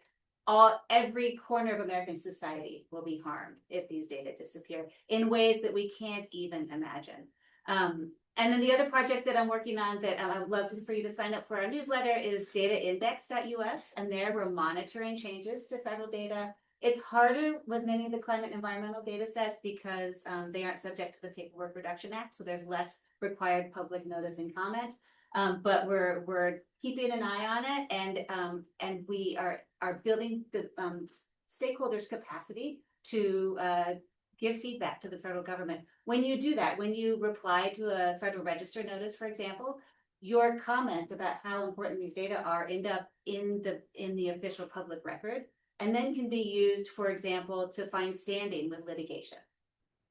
F: every corner of American society will be harmed if these data disappear in ways that we can't even imagine. And then the other project that I'm working on that I would love for you to sign up for our newsletter is dataindex.us, and there we're monitoring changes to federal data. It's harder with many of the climate and environmental data sets because they aren't subject to the Paperwork Reduction Act, so there's less required public notice and comment. But we're keeping an eye on it, and we are building the stakeholders' capacity to give feedback to the federal government. When you do that, when you reply to a Federal Register notice, for example, your comments about how important these data are end up in the official public record, and then can be used, for example, to find standing with litigation.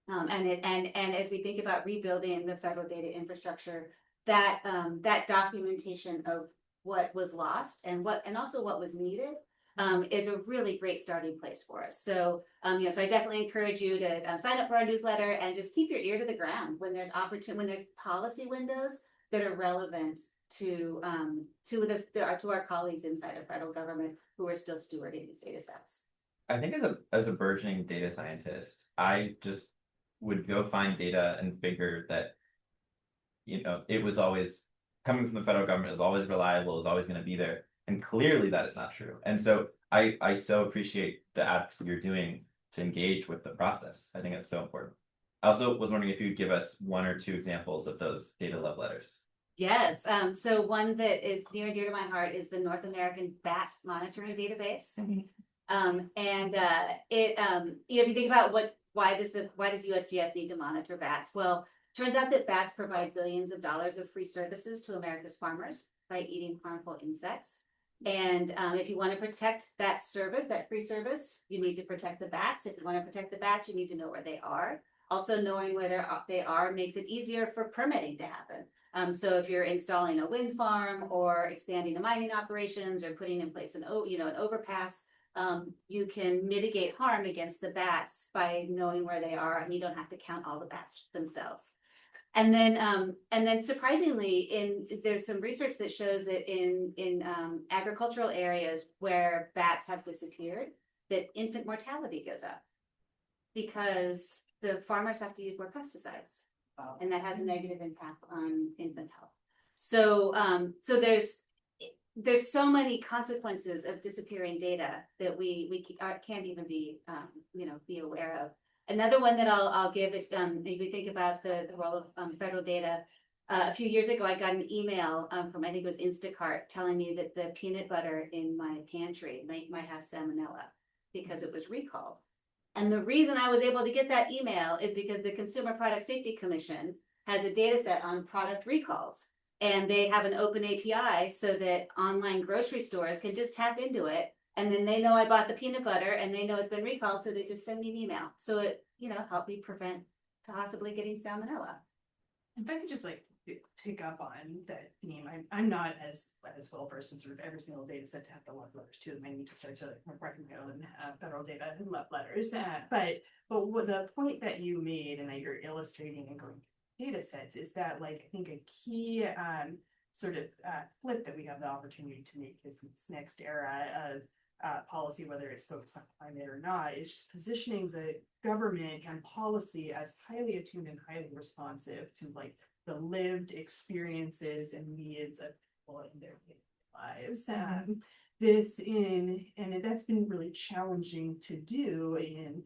F: And as we think about rebuilding the federal data infrastructure, that documentation of what was lost and also what was needed is a really great starting place for us. So, so I definitely encourage you to sign up for our newsletter and just keep your ear to the ground when there's policy windows that are relevant to our colleagues inside of federal government who are still stewarding these data sets.
D: I think as a burgeoning data scientist, I just would go find data and figure that, it was always coming from the federal government, is always reliable, is always going to be there. And clearly that is not true. And so I so appreciate the advocacy you're doing to engage with the process. I think it's so important. I also was wondering if you'd give us 1 or 2 examples of those data love letters.
F: Yes. So one that is near and dear to my heart is the North American Bat Monitoring Database. And if you think about why does USGS need to monitor bats? Well, turns out that bats provide billions of dollars of free services to America's farmers by eating harmful insects. And if you want to protect that service, that free service, you need to protect the bats. If you want to protect the bats, you need to know where they are. Also, knowing where they are makes it easier for permitting to happen. So if you're installing a wind farm or expanding the mining operations or putting in place an overpass, you can mitigate harm against the bats by knowing where they are, and you don't have to count all the bats themselves. And then surprisingly, there's some research that shows that in agricultural areas where bats have disappeared, that infant mortality goes up because the farmers have to use more pesticides, and that has a negative impact on infant health. So there's so many consequences of disappearing data that we can't even be aware of. Another one that I'll give is if we think about the role of federal data. A few years ago, I got an email from, I think it was Instacart, telling me that the peanut butter in my pantry might have salmonella because it was recalled. And the reason I was able to get that email is because the Consumer Product Safety Commission has a data set on product recalls. And they have an open API so that online grocery stores can just tap into it. And then they know I bought the peanut butter and they know it's been recalled. So they just send me an email. So it, helped me prevent possibly getting salmonella.
E: If I could just pick up on that theme, I'm not as well versed in sort of every single data set to have the love letters to them. I need to start to write my own federal data and love letters. But what the point that you made and that you're illustrating and going data sets is that I think a key sort of flip that we have the opportunity to make is this next era of policy, whether it's focused on climate or not, is just positioning the government and policy as highly attuned and highly responsive to like the lived experiences and needs of people in their lives. And that's been really challenging to do in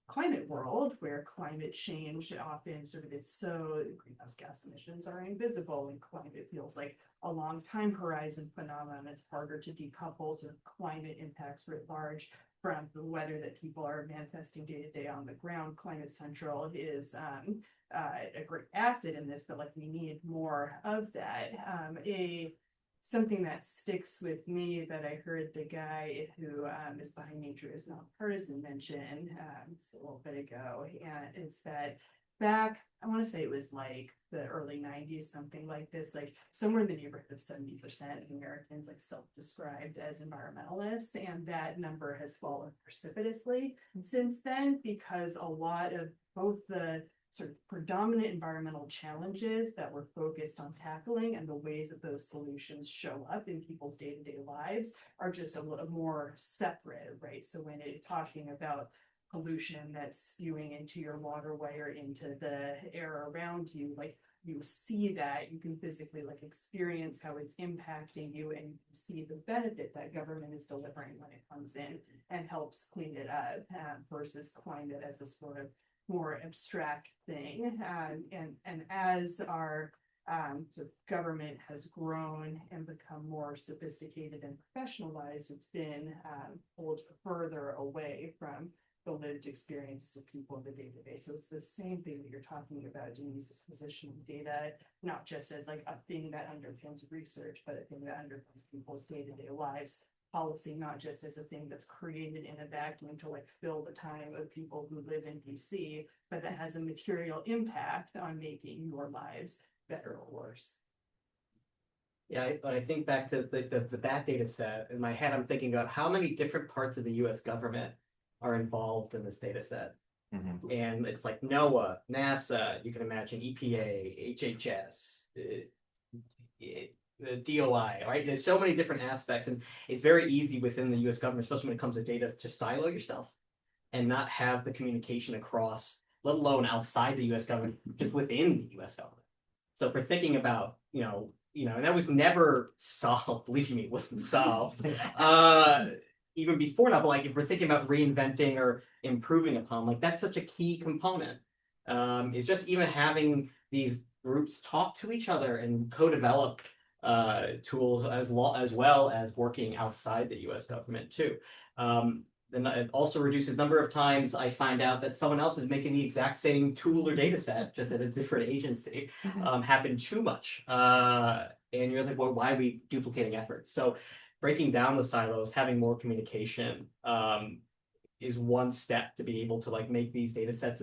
E: climate world, where climate change often sort of it's so greenhouse gas emissions are invisible and climate feels like a long time horizon phenomenon. It's harder to decouple sort of climate impacts writ large from the weather that people are manifesting day to day on the ground. Climate Central is a great asset in this, but like we need more of that. Something that sticks with me that I heard the guy who is behind Nature is Nonpartisan mention a little bit ago, and is that back, I want to say it was like the early 90s, something like this, like somewhere in the neighborhood of 70% of Americans like self-described as environmentalists, and that number has fallen precipitously since then, because a lot of both the sort of predominant environmental challenges that we're focused on tackling and the ways that those solutions show up in people's day-to-day lives are just a little more separate, right? So when it's talking about pollution that's spewing into your waterway or into the air around you, like you see that, you can physically like experience how it's impacting you, and you can see the benefit that government is delivering when it comes in and helps clean it up, versus climate as this sort of more abstract thing. And as our sort of government has grown and become more sophisticated and professionalized, it's been pulled further away from the lived experiences of people in the day-to-day. So it's the same thing that you're talking about, Denise's positioning data, not just as like a thing that underpins research, but a thing that underpins people's day-to-day lives. Policy, not just as a thing that's created in a vacuum to like fill the time of people who live in DC, but that has a material impact on making your lives better or worse.
G: Yeah, but I think back to that data set, in my head, I'm thinking about how many different parts of the US government are involved in this data set. And it's like NOAA, NASA, you can imagine EPA, HHS, the DOI, right? There's so many different aspects, and it's very easy within the US government, especially when it comes to data, to silo yourself and not have the communication across, let alone outside the US government, just within the US government. So if we're thinking about, and that was never solved, believe me, it wasn't solved. Even before now, but like if we're thinking about reinventing or improving upon, like that's such a key component. Is just even having these groups talk to each other and co-develop tools as well as working outside the US government too. Then it also reduces the number of times I find out that someone else is making the exact same tool or data set, just at a different agency, happen too much. And you're like, well, why are we duplicating efforts? So breaking down the silos, having more communication is one step to be able to like make these data sets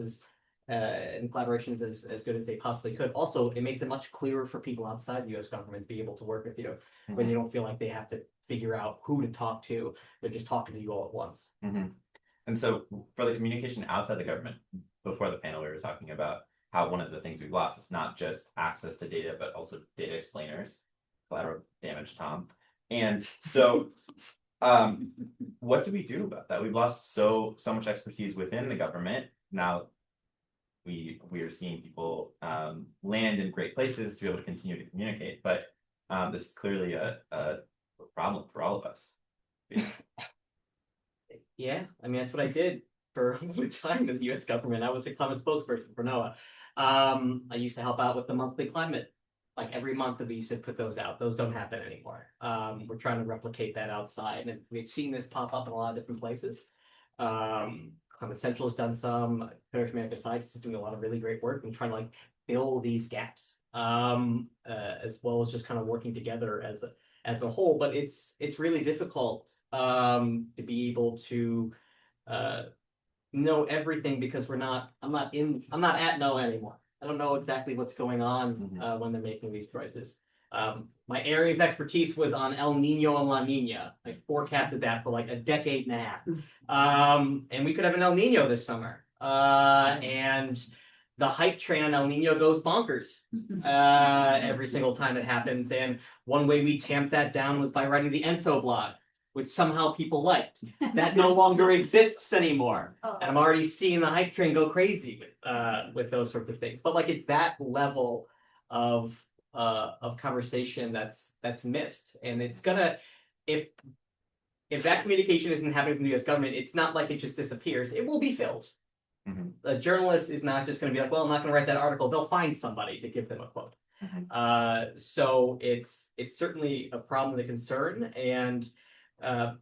G: and collaborations as good as they possibly could. Also, it makes it much clearer for people outside the US government to be able to work with you when they don't feel like they have to figure out who to talk to. They're just talking to you all at once.
D: And so for the communication outside the government, before the panel, we were talking about how one of the things we've lost is not just access to data, but also data explainers, collateral damage, Tom. And so what do we do about that? We've lost so much expertise within the government. Now we are seeing people land in great places to be able to continue to communicate, but this is clearly a problem for all of us.
G: Yeah, I mean, that's what I did for a long time in the US government. I was a climate spokesperson for NOAA. I used to help out with the monthly climate, like every month that we used to put those out. Those don't happen anymore. We're trying to replicate that outside, and we've seen this pop up in a lot of different places. Climate Central has done some. Federal American Science is doing a lot of really great work and trying to like fill these gaps, as well as just kind of working together as a whole. But it's really difficult to be able to know everything, because I'm not at NOAA anymore. I don't know exactly what's going on when they're making these choices. My area of expertise was on El Nino and La Nina. I forecasted that for like a decade and a half. And we could have an El Nino this summer. And the hype train on El Nino goes bonkers every single time it happens. And one way we tamped that down was by writing the ENSO blog, which somehow people liked. That no longer exists anymore.
F: Oh.
G: And I'm already seeing the hype train go crazy with those sorts of things. But like it's that level of conversation that's missed. And it's gonna, if that communication isn't happening from the US government, it's not like it just disappears. It will be filled.
D: Mhm.
G: A journalist is not just going to be like, well, I'm not going to write that article. They'll find somebody to give them a quote. So it's certainly a problem, and a concern. And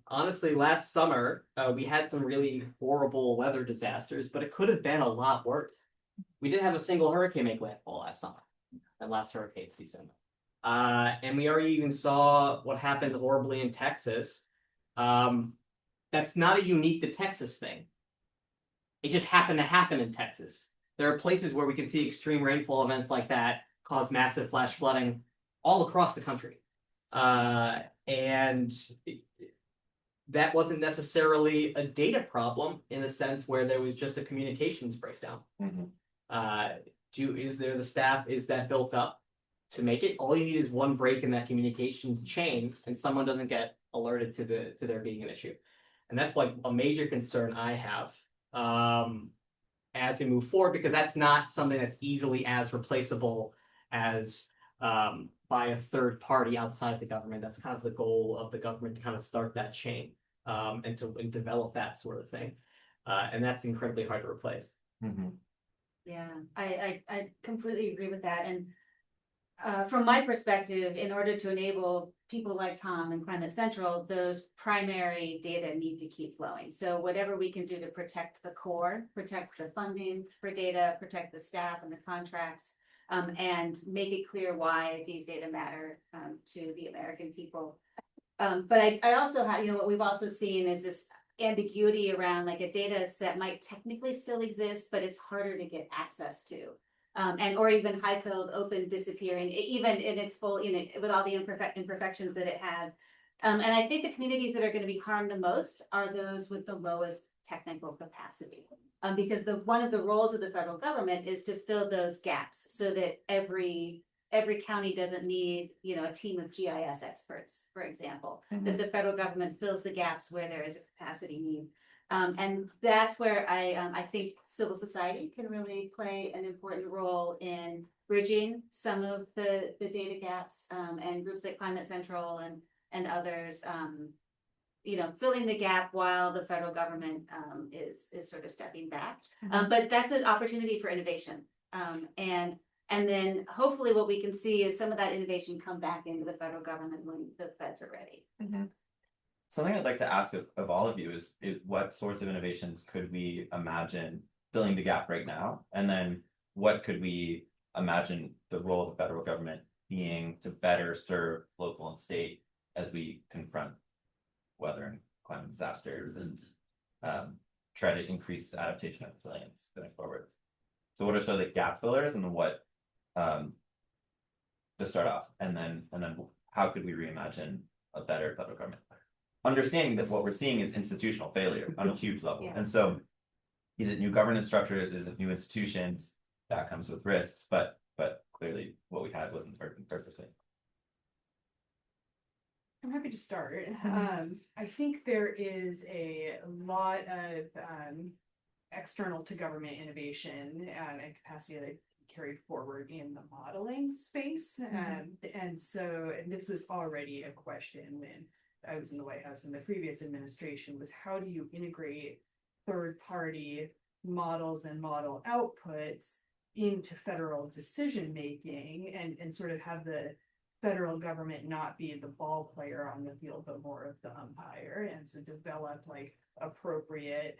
G: honestly, last summer, we had some really horrible weather disasters, but it could have been a lot worse. We didn't have a single hurricane make landfall last summer, and last hurricane season. And we already even saw what happened horribly in Texas. That's not a unique to Texas thing. It just happened to happen in Texas. There are places where we can see extreme rainfall events like that cause massive flash flooding all across the country. And that wasn't necessarily a data problem in the sense where there was just a communications breakdown. Is there the staff, is that built up to make it? All you need is one break in that communications chain and someone doesn't get alerted to there being an issue. And that's like a major concern I have as we move forward, because that's not something that's easily as replaceable as by a third party outside the government. That's kind of the goal of the government, to kind of start that chain and to develop that sort of thing. And that's incredibly hard to replace.
F: Yeah, I completely agree with that. And from my perspective, in order to enable people like Tom and Climate Central, those primary data need to keep flowing. So whatever we can do to protect the core, protect the funding for data, protect the staff and the contracts, and make it clear why these data matter to the American people. But I also have, what we've also seen is this ambiguity around, like, a data set might technically still exist, but it's harder to get access to. Or even high-filled open disappearing, even in its full, with all the imperfections that it had. And I think the communities that are going to be harmed the most are those with the lowest technical capacity. Because one of the roles of the federal government is to fill those gaps so that every county doesn't need, a team of GIS experts, for example. That the federal government fills the gaps where there is a capacity need. And that's where I think civil society can really play an important role in bridging some of the data gaps, and groups like Climate Central and others, filling the gap while the federal government is sort of stepping back. But that's an opportunity for innovation. And then hopefully what we can see is some of that innovation come back into the federal government when the feds are ready.
D: Something I'd like to ask of all of you is what sorts of innovations could we imagine filling the gap right now? And then what could we imagine the role of the federal government being to better serve local and state as we confront weather and climate disasters and try to increase adaptation and resilience going forward? So what are sort of the gap fillers, and what to start off, and then how could we reimagine a better federal government? Understanding that what we're seeing is institutional failure on a huge level. And so is it new governance structures? Is it new institutions? That comes with risks, but clearly what we had wasn't working perfectly.
E: I'm happy to start. I think there is a lot of external to government innovation and capacity that carried forward in the modeling space. And this was already a question when I was in the White House in the previous administration, was how do you integrate third-party models and model outputs into federal decision-making and sort of have the federal government not be the ball player on the field, but more of the umpire, and so develop like appropriate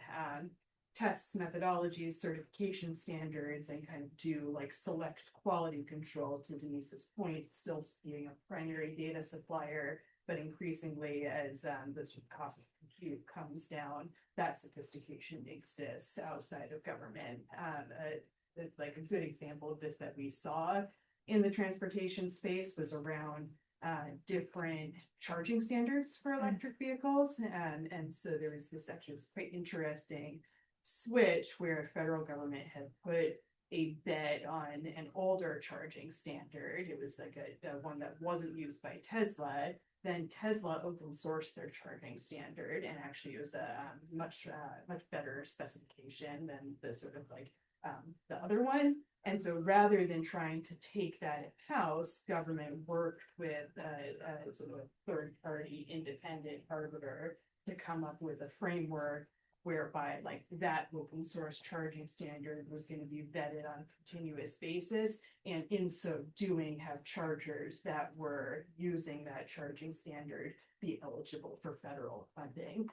E: tests, methodologies, certification standards, and kind of do like select quality control, to Denise's point, still being a primary data supplier, but increasingly as the sort of cost of compute comes down, that sophistication exists outside of government. Like a good example of this that we saw in the transportation space was around different charging standards for electric vehicles. And so there was this actually quite interesting switch where federal government had put a bet on an older charging standard. It was like a one that wasn't used by Tesla. Then Tesla open sourced their charging standard and actually it was a much better specification than the sort of like the other one. And so rather than trying to take that in-house, government worked with a sort of third-party independent arbiter to come up with a framework whereby like that open source charging standard was going to be vetted on a continuous basis, and in so doing have chargers that were using that charging standard be eligible for federal funding.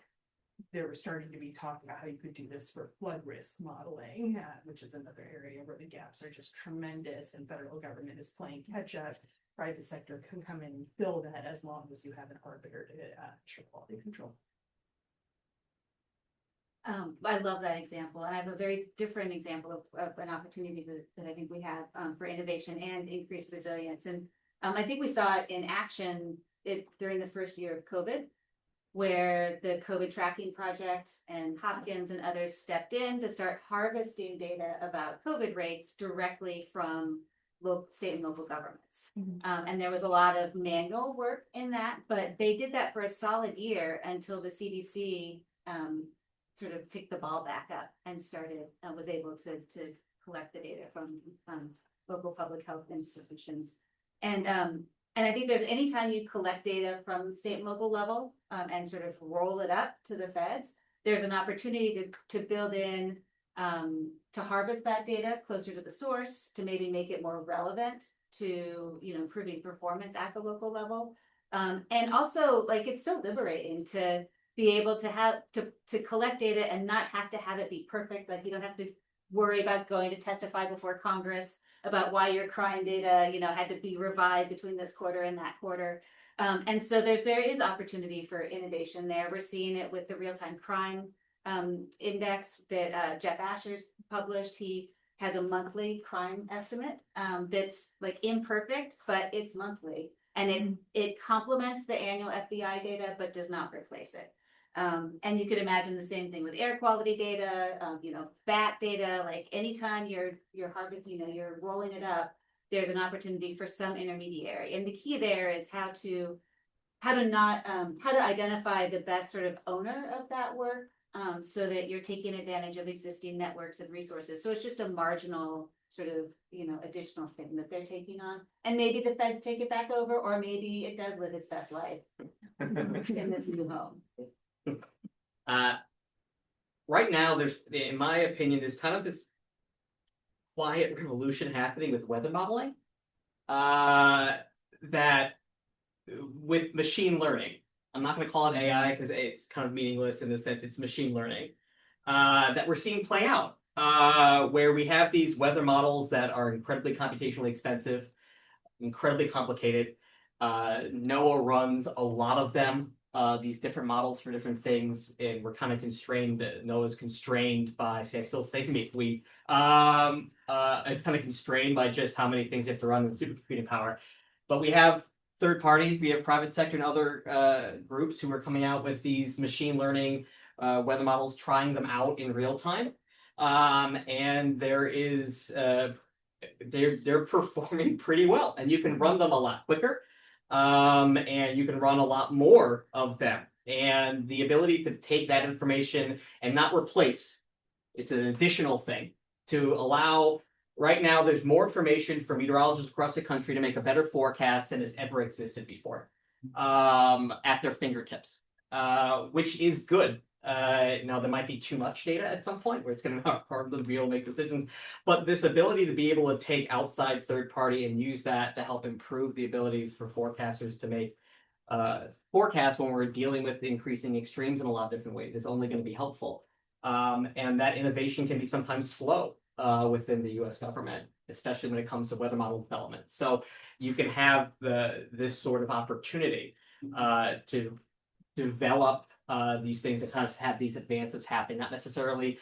E: There was starting to be talk about how you could do this for flood risk modeling, which is another area where the gaps are just tremendous and federal government is playing catch up. Private sector can come in and fill that as long as you have an arbiter to ensure quality control.
F: I love that example, and I have a very different example of an opportunity that I think we have for innovation and increased resilience. And I think we saw it in action during the first year of COVID, where the COVID tracking project and Hopkins and others stepped in to start harvesting data about COVID rates directly from local, state and local governments. And there was a lot of manual work in that, but they did that for a solid year until the CDC sort of picked the ball back up and started was able to collect the data from local public health institutions. And I think there's anytime you collect data from the state and local level and sort of roll it up to the feds, there's an opportunity to build in to harvest that data closer to the source, to maybe make it more relevant to, you know, improving performance at the local level. And also, like, it's so liberating to be able to have to collect data and not have to have it be perfect. Like, you don't have to worry about going to testify before Congress about why your crime data, you know, had to be revised between this quarter and that quarter. And so there is opportunity for innovation there. We're seeing it with the real-time crime index that Jeff Asher's published. He has a monthly crime estimate that's like imperfect, but it's monthly. And it complements the annual FBI data, but does not replace it. And you could imagine the same thing with air quality data, you know, bat data. Like anytime you're harvesting, you know, you're rolling it up, there's an opportunity for some intermediary. And the key there is how to identify the best sort of owner of that work, so that you're taking advantage of existing networks and resources. So it's just a marginal sort of, you know, additional thing that they're taking on. And maybe the feds take it back over, or maybe it does live its best life in this new home.
G: Right now, in my opinion, there's kind of this quiet revolution happening with weather modeling. That with machine learning, I'm not going to call it AI because it's kind of meaningless in the sense it's machine learning, that we're seeing play out, where we have these weather models that are incredibly computationally expensive, incredibly complicated. NOAA runs a lot of them, these different models for different things, and we're kind of constrained. NOAA's constrained by, it's kind of constrained by just how many things you have to run with supercomputing power. But we have third parties, we have private sector and other groups who are coming out with these machine learning weather models, trying them out in real time. And there is they're performing pretty well, and you can run them a lot quicker, and you can run a lot more of them. And the ability to take that information and not replace, it's an additional thing to allow. Right now, there's more information for meteorologists across the country to make a better forecast than has ever existed before, at their fingertips, which is good. Now, there might be too much data at some point where it's going to be hard to be able to make decisions, but this ability to be able to take outside third party and use that to help improve the abilities for forecasters to make forecasts when we're dealing with increasing extremes in a lot of different ways is only going to be helpful. And that innovation can be sometimes slow within the US government, especially when it comes to weather model development. So you can have this sort of opportunity to develop these things that kind of have these advances happen, not necessarily,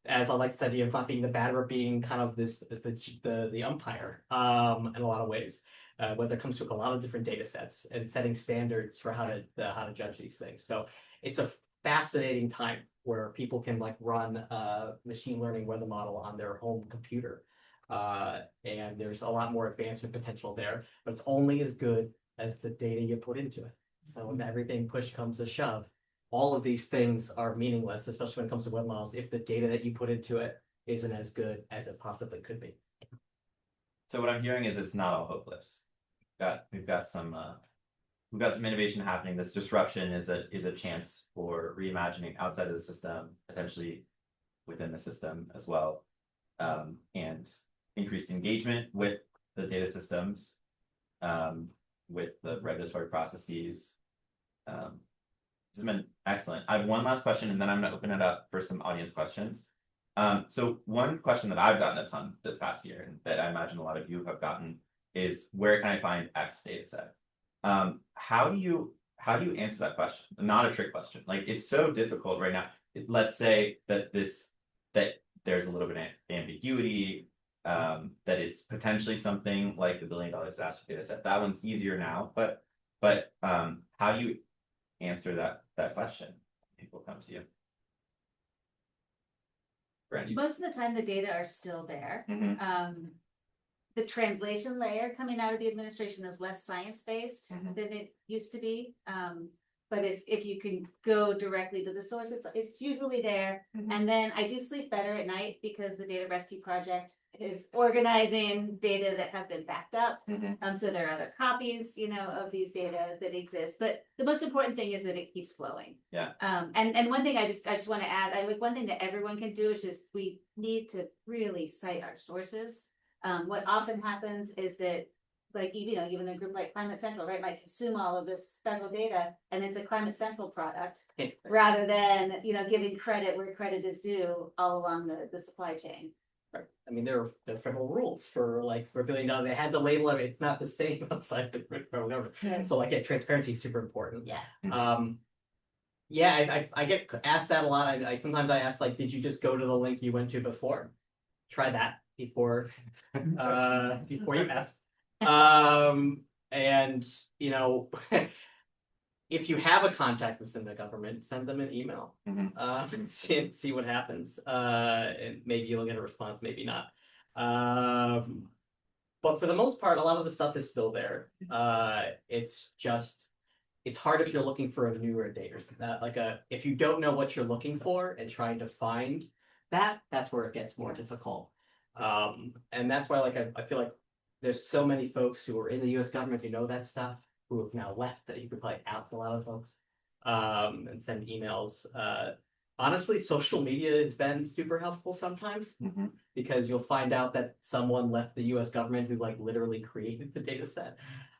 G: as I like this idea of not being the batter, being kind of the umpire in a lot of ways, when it comes to a lot of different data sets and setting standards for how to judge these things. So it's a fascinating time where people can like run a machine learning weather model on their home computer And there's a lot more advancement potential there, but it's only as good as the data you put into it. So when everything push comes to shove, all of these things are meaningless, especially when it comes to web models, if the data that you put into it isn't as good as it possibly could be.
D: So what I'm hearing is it's not all hopeless. We've got some innovation happening. This disruption is a chance for reimagining outside of the system, potentially within the system as well, and increased engagement with the data systems, with the regulatory processes. This has been excellent. I have one last question, and then I'm going to open it up for some audience questions. So one question that I've gotten a ton this past year, and that I imagine a lot of you have gotten, is where can I find X data set? How do you answer that question? Not a trick question. Like, it's so difficult right now. Let's say that there's a little bit of ambiguity, that it's potentially something like the $1 billion disaster data set. That one's easier now, but how do you answer that question? People come to you. Brandy.
F: Most of the time, the data are still there.
D: Mhm.
F: The translation layer coming out of the administration is less science-based
D: Mhm.
F: than it used to be. But if you can go directly to the source, it's usually there.
D: Mhm.
F: And then I do sleep better at night because the Data Rescue Project is organizing data that have been backed up.
D: Mhm.
F: So there are other copies, of these data that exist. But the most important thing is that it keeps flowing.
D: Yeah.
F: And one thing I just want to add, one thing that everyone can do is just we need to really cite our sources. What often happens is that, like, even a group like Climate Central, right, might consume all of this federal data, and it's a Climate Central product, rather than, giving credit where credit is due all along the supply chain.
G: Right. I mean, there are federal rules for $1 billion. They had to label it. It's not the same outside the federal government.
F: Yeah.
G: So transparency is super important.
F: Yeah.
G: Yeah, I get asked that a lot. I sometimes I ask, like, did you just go to the link you went to before? Try that before before you ask. And if you have a contact within the government, send them an email,
D: Mhm.
G: and see what happens. And maybe you'll get a response, maybe not. But for the most part, a lot of the stuff is still there. It's hard if you're looking for a newer data. If you don't know what you're looking for and trying to find that's where it gets more difficult. And that's why I feel like there's so many folks who are in the US government who know that stuff, who have now left, that you could probably out a lot of folks, and send emails. Honestly, social media has been super helpful sometimes,
D: Mhm.
G: because you'll find out that someone left the US government who literally created the data set.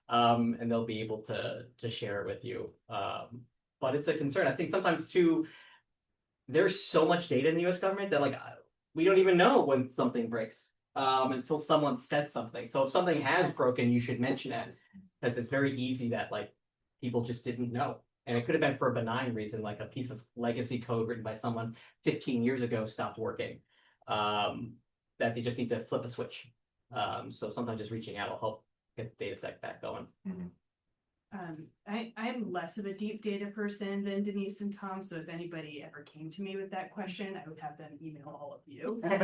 G: And they'll be able to share it with you. But it's a concern. I think sometimes too, there's so much data in the US government that we don't even know when something breaks, until someone says something. So if something has broken, you should mention it, because it's very easy that people just didn't know. And it could have been for a benign reason, like a piece of legacy code written by someone 15 years ago stopped working, that they just need to flip a switch. So sometimes just reaching out will help get the data set back going.
D: Mhm.
E: I'm less of a deep data person than Denice and Tom, so if anybody ever came to me with that question, I would have them email all of you. But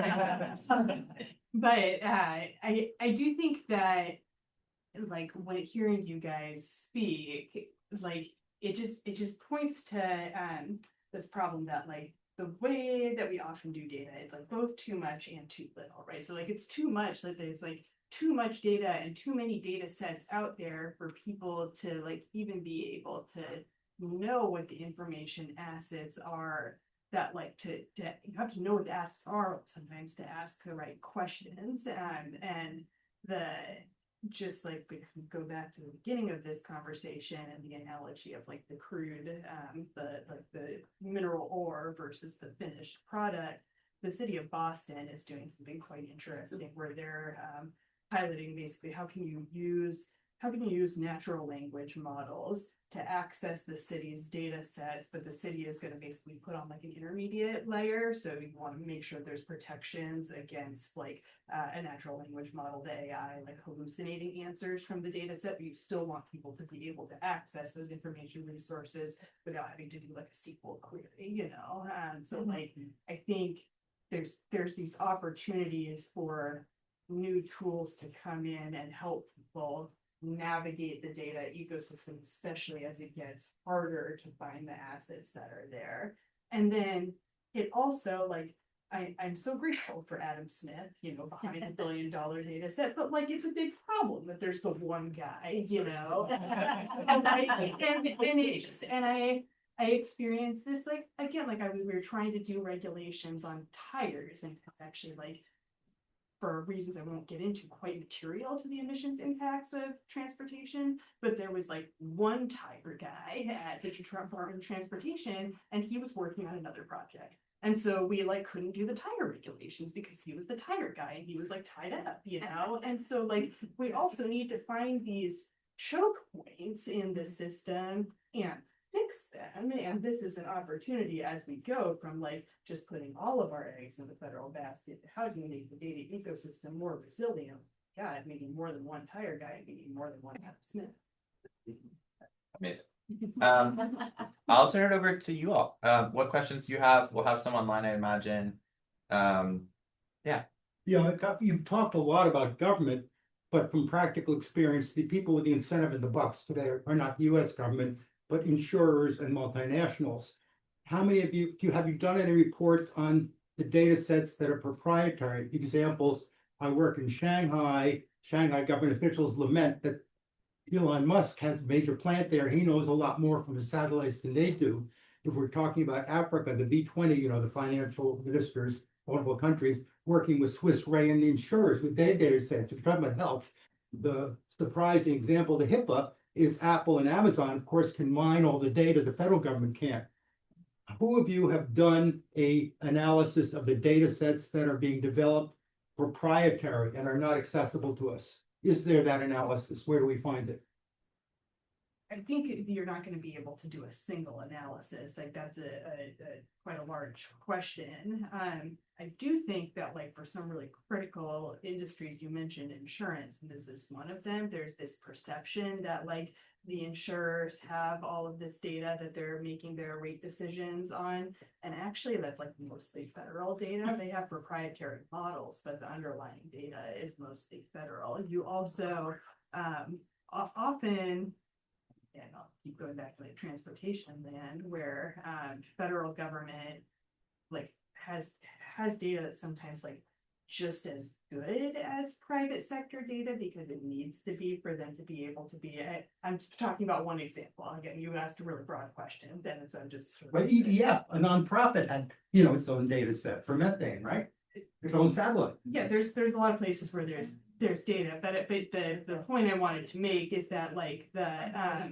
E: I do think that, when hearing you guys speak, it just points to this problem that the way that we often do data, it's both too much and too little, right? So it's too much, it's too much data and too many data sets out there for people to even be able to know what the information assets are, that you have to know what the assets are sometimes to ask the right questions. And just we can go back to the beginning of this conversation and the analogy of the crude, the mineral ore versus the finished product. The city of Boston is doing something quite interesting where they're piloting basically how can you use natural language models to access the city's data sets, but the city is going to basically put on an intermediate layer. So you want to make sure there's protections against a natural language model, the AI, hallucinating answers from the data set, but you still want people to be able to access those information resources without having to do a SQL query, So I think there's these opportunities for new tools to come in and help people navigate the data ecosystem, especially as it gets harder to find the assets that are there. And then it also like, I'm so grateful for Adam Smith, behind $1 billion data set, but like, it's a big problem that there's the one guy, I experienced this, like, again, like we were trying to do regulations on tires, and it's actually like, for reasons I won't get into, quite material to the emissions impacts of transportation. But there was like one tire guy at the Department of Transportation, and he was working on another project. And so we like couldn't do the tire regulations because he was the tire guy and he was like tied up, And so like, we also need to find these choke points in the system and fix them. And this is an opportunity as we go from like just putting all of our eggs in the federal basket to how do you make the data ecosystem more resilient? God, maybe more than one tire guy, maybe more than one Adam Smith.
D: Amazing. I'll turn it over to you all. What questions do you have? We'll have some online, I imagine. Yeah.
K: You've talked a lot about government, but from practical experience, the people with the incentive and the bucks today are not the US government, but insurers and multinationals. How many of you, have you done any reports on the data sets that are proprietary? Examples, I work in Shanghai government officials lament that Elon Musk has a major plant there. He knows a lot more from his satellites than they do. If we're talking about Africa, the V20, the financial ministers, multiple countries, working with Swiss Re and the insurers with their data sets. If you're talking about health, the surprising example, the HIPAA, is Apple and Amazon, of course, can mine all the data the federal government can't. Who of you have done a analysis of the data sets that are being developed proprietary and are not accessible to us? Is there that analysis? Where do we find it?
E: I think you're not going to be able to do a single analysis. Like that's quite a large question. I do think that like for some really critical industries, you mentioned insurance, and this is one of them. There's this perception that like the insurers have all of this data that they're making their rate decisions on. And actually that's like mostly federal data. They have proprietary models, but the underlying data is mostly federal. You also often, and I'll keep going back to like transportation land, where federal government like has data that's sometimes like just as good as private sector data because it needs to be for them to be able to be. I'm talking about one example. Again, you asked a really broad question, then so I'm just.
K: But EDF, a nonprofit, had its own data set for methane, right? Its own satellite.
E: Yeah, there's a lot of places where there's data, but the point I wanted to make is that like that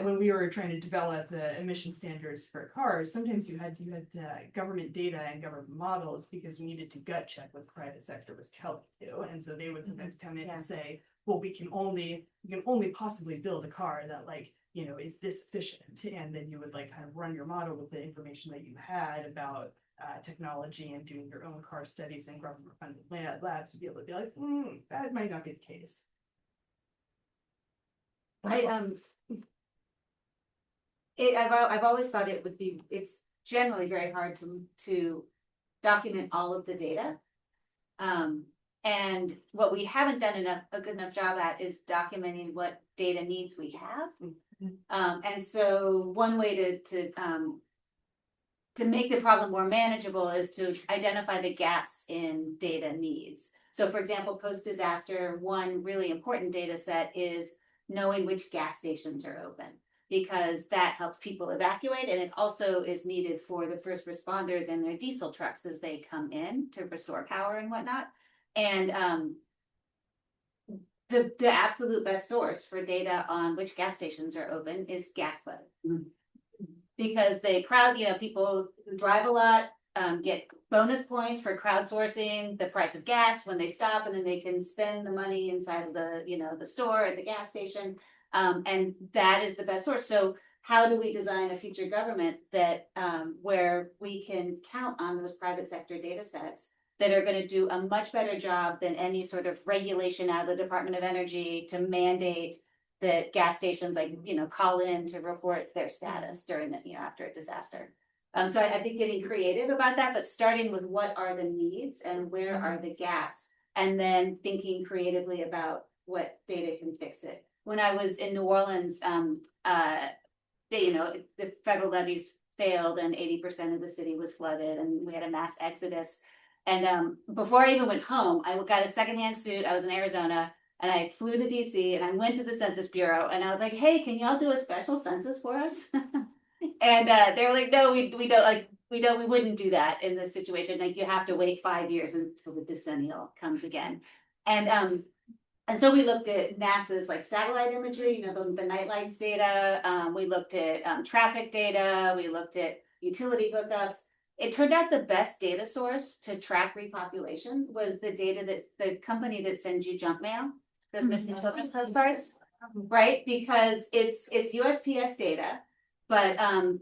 E: when we were trying to develop the emission standards for cars, sometimes you had government data and government models because you needed to gut check what the private sector was telling you, and so they would sometimes come in and say, well, we can only possibly build a car that like is this efficient, and then you would like kind of run your model with the information that you had about technology and doing your own car studies and government funded labs to be able to be like, that might not be the case.
F: I've always thought it's generally very hard to document all of the data. And what we haven't done a good enough job at is documenting what data needs we have. And so one way to make the problem more manageable is to identify the gaps in data needs. So for example, post-disaster, one really important data set is knowing which gas stations are open, because that helps people evacuate, and it also is needed for the first responders and their diesel trucks as they come in to restore power and whatnot. And the absolute best source for data on which gas stations are open is GasFund. Because they people who drive a lot get bonus points for crowdsourcing the price of gas when they stop, and then they can spend the money inside of the store at the gas station. And that is the best source. So how do we design a future government that where we can count on those private sector data sets that are going to do a much better job than any sort of regulation out of the Department of Energy to mandate that gas stations call in to report their status during after a disaster. So I think getting creative about that, but starting with what are the needs and where are the gaps? And then thinking creatively about what data can fix it. When I was in New Orleans, the federal levees failed and 80% of the city was flooded and we had a mass exodus. And before I even went home, I got a secondhand suit. I was in Arizona and I flew to DC and I went to the Census Bureau and I was like, hey, can y'all do a special census for us? And they were like, no, we wouldn't do that in this situation. Like you have to wait 5 years until the decennial comes again. And so we looked at NASA's like satellite imagery, the nightlights data. We looked at traffic data. We looked at utility hookups. It turned out the best data source to track repopulation was the data that's the company that sends you junk mail, those missing children's postcards, right? Because it's USPS data, but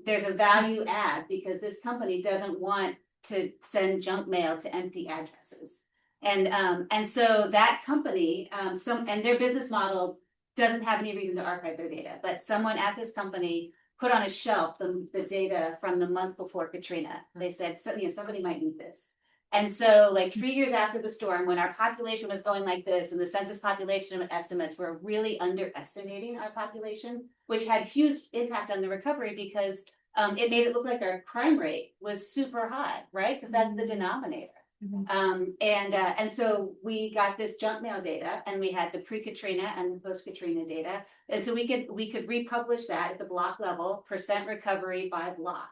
F: there's a value add because this company doesn't want to send junk mail to empty addresses. And so that company, and their business model doesn't have any reason to archive their data, but someone at this company put on a shelf the data from the month before Katrina. They said, somebody might need this. And so like 3 years after the storm, when our population was going like this and the census population estimates were really underestimating our population, which had huge impact on the recovery because it made it look like our crime rate was super high, right? Because that's the denominator. And so we got this junk mail data and we had the pre-Katrina and the post-Katrina data. And so we could republish that at the block level, percent recovery by block.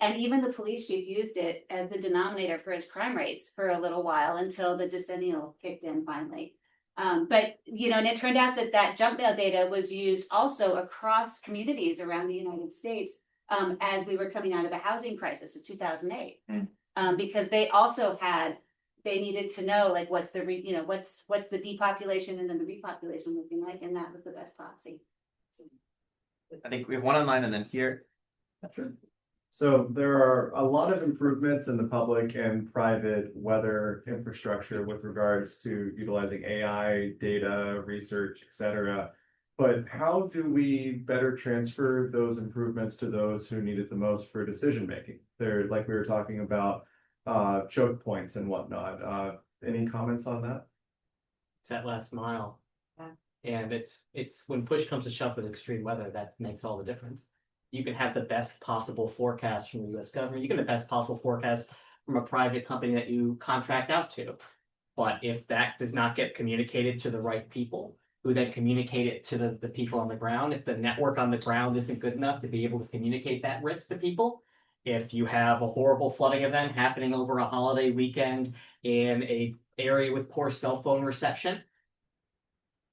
F: And even the police chief used it as the denominator for his crime rates for a little while until the decennial kicked in finally. But and it turned out that junk mail data was used also across communities around the United States as we were coming out of a housing crisis of 2008. Because they needed to know like what's the depopulation and then the repopulation looking like, and that was the best proxy.
D: I think we have one online and then here.
H: Sure. So there are a lot of improvements in the public and private weather infrastructure with regards to utilizing AI, data, research, etc. But how do we better transfer those improvements to those who need it the most for decision making? They're like we were talking about choke points and whatnot. Any comments on that?
G: It's that last mile.
F: Yeah.
G: And it's when push comes to shove with extreme weather that makes all the difference. You can have the best possible forecast from the US government. You can have the best possible forecast from a private company that you contract out to. But if that does not get communicated to the right people, who then communicate it to the people on the ground, if the network on the ground isn't good enough to be able to communicate that risk to people, if you have a horrible flooding event happening over a holiday weekend in a area with poor cell phone reception,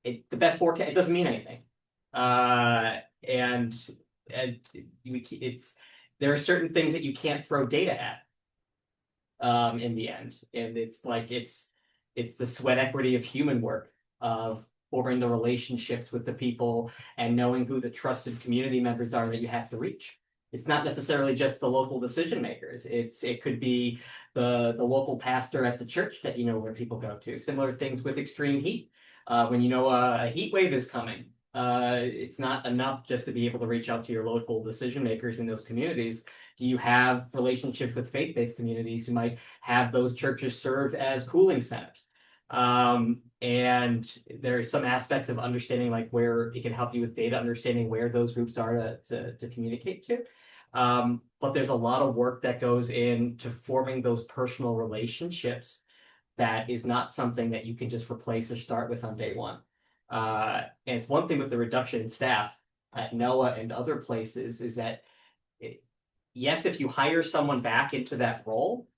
G: the best forecast, it doesn't mean anything. There are certain things that you can't throw data at in the end. And it's the sweat equity of human work, of forming the relationships with the people and knowing who the trusted community members are that you have to reach. It's not necessarily just the local decision makers. It could be the local pastor at the church that where people go to. Similar things with extreme heat. When a heat wave is coming, it's not enough just to be able to reach out to your local decision makers in those communities. You have relationships with faith-based communities who might have those churches serve as cooling centers. And there are some aspects of understanding like where it can help you with data, understanding where those groups are to communicate to. But there's a lot of work that goes into forming those personal relationships that is not something that you can just replace or start with on day one. And it's one thing with the reduction in staff at NOAA and other places is that, yes, if you hire someone back into that role,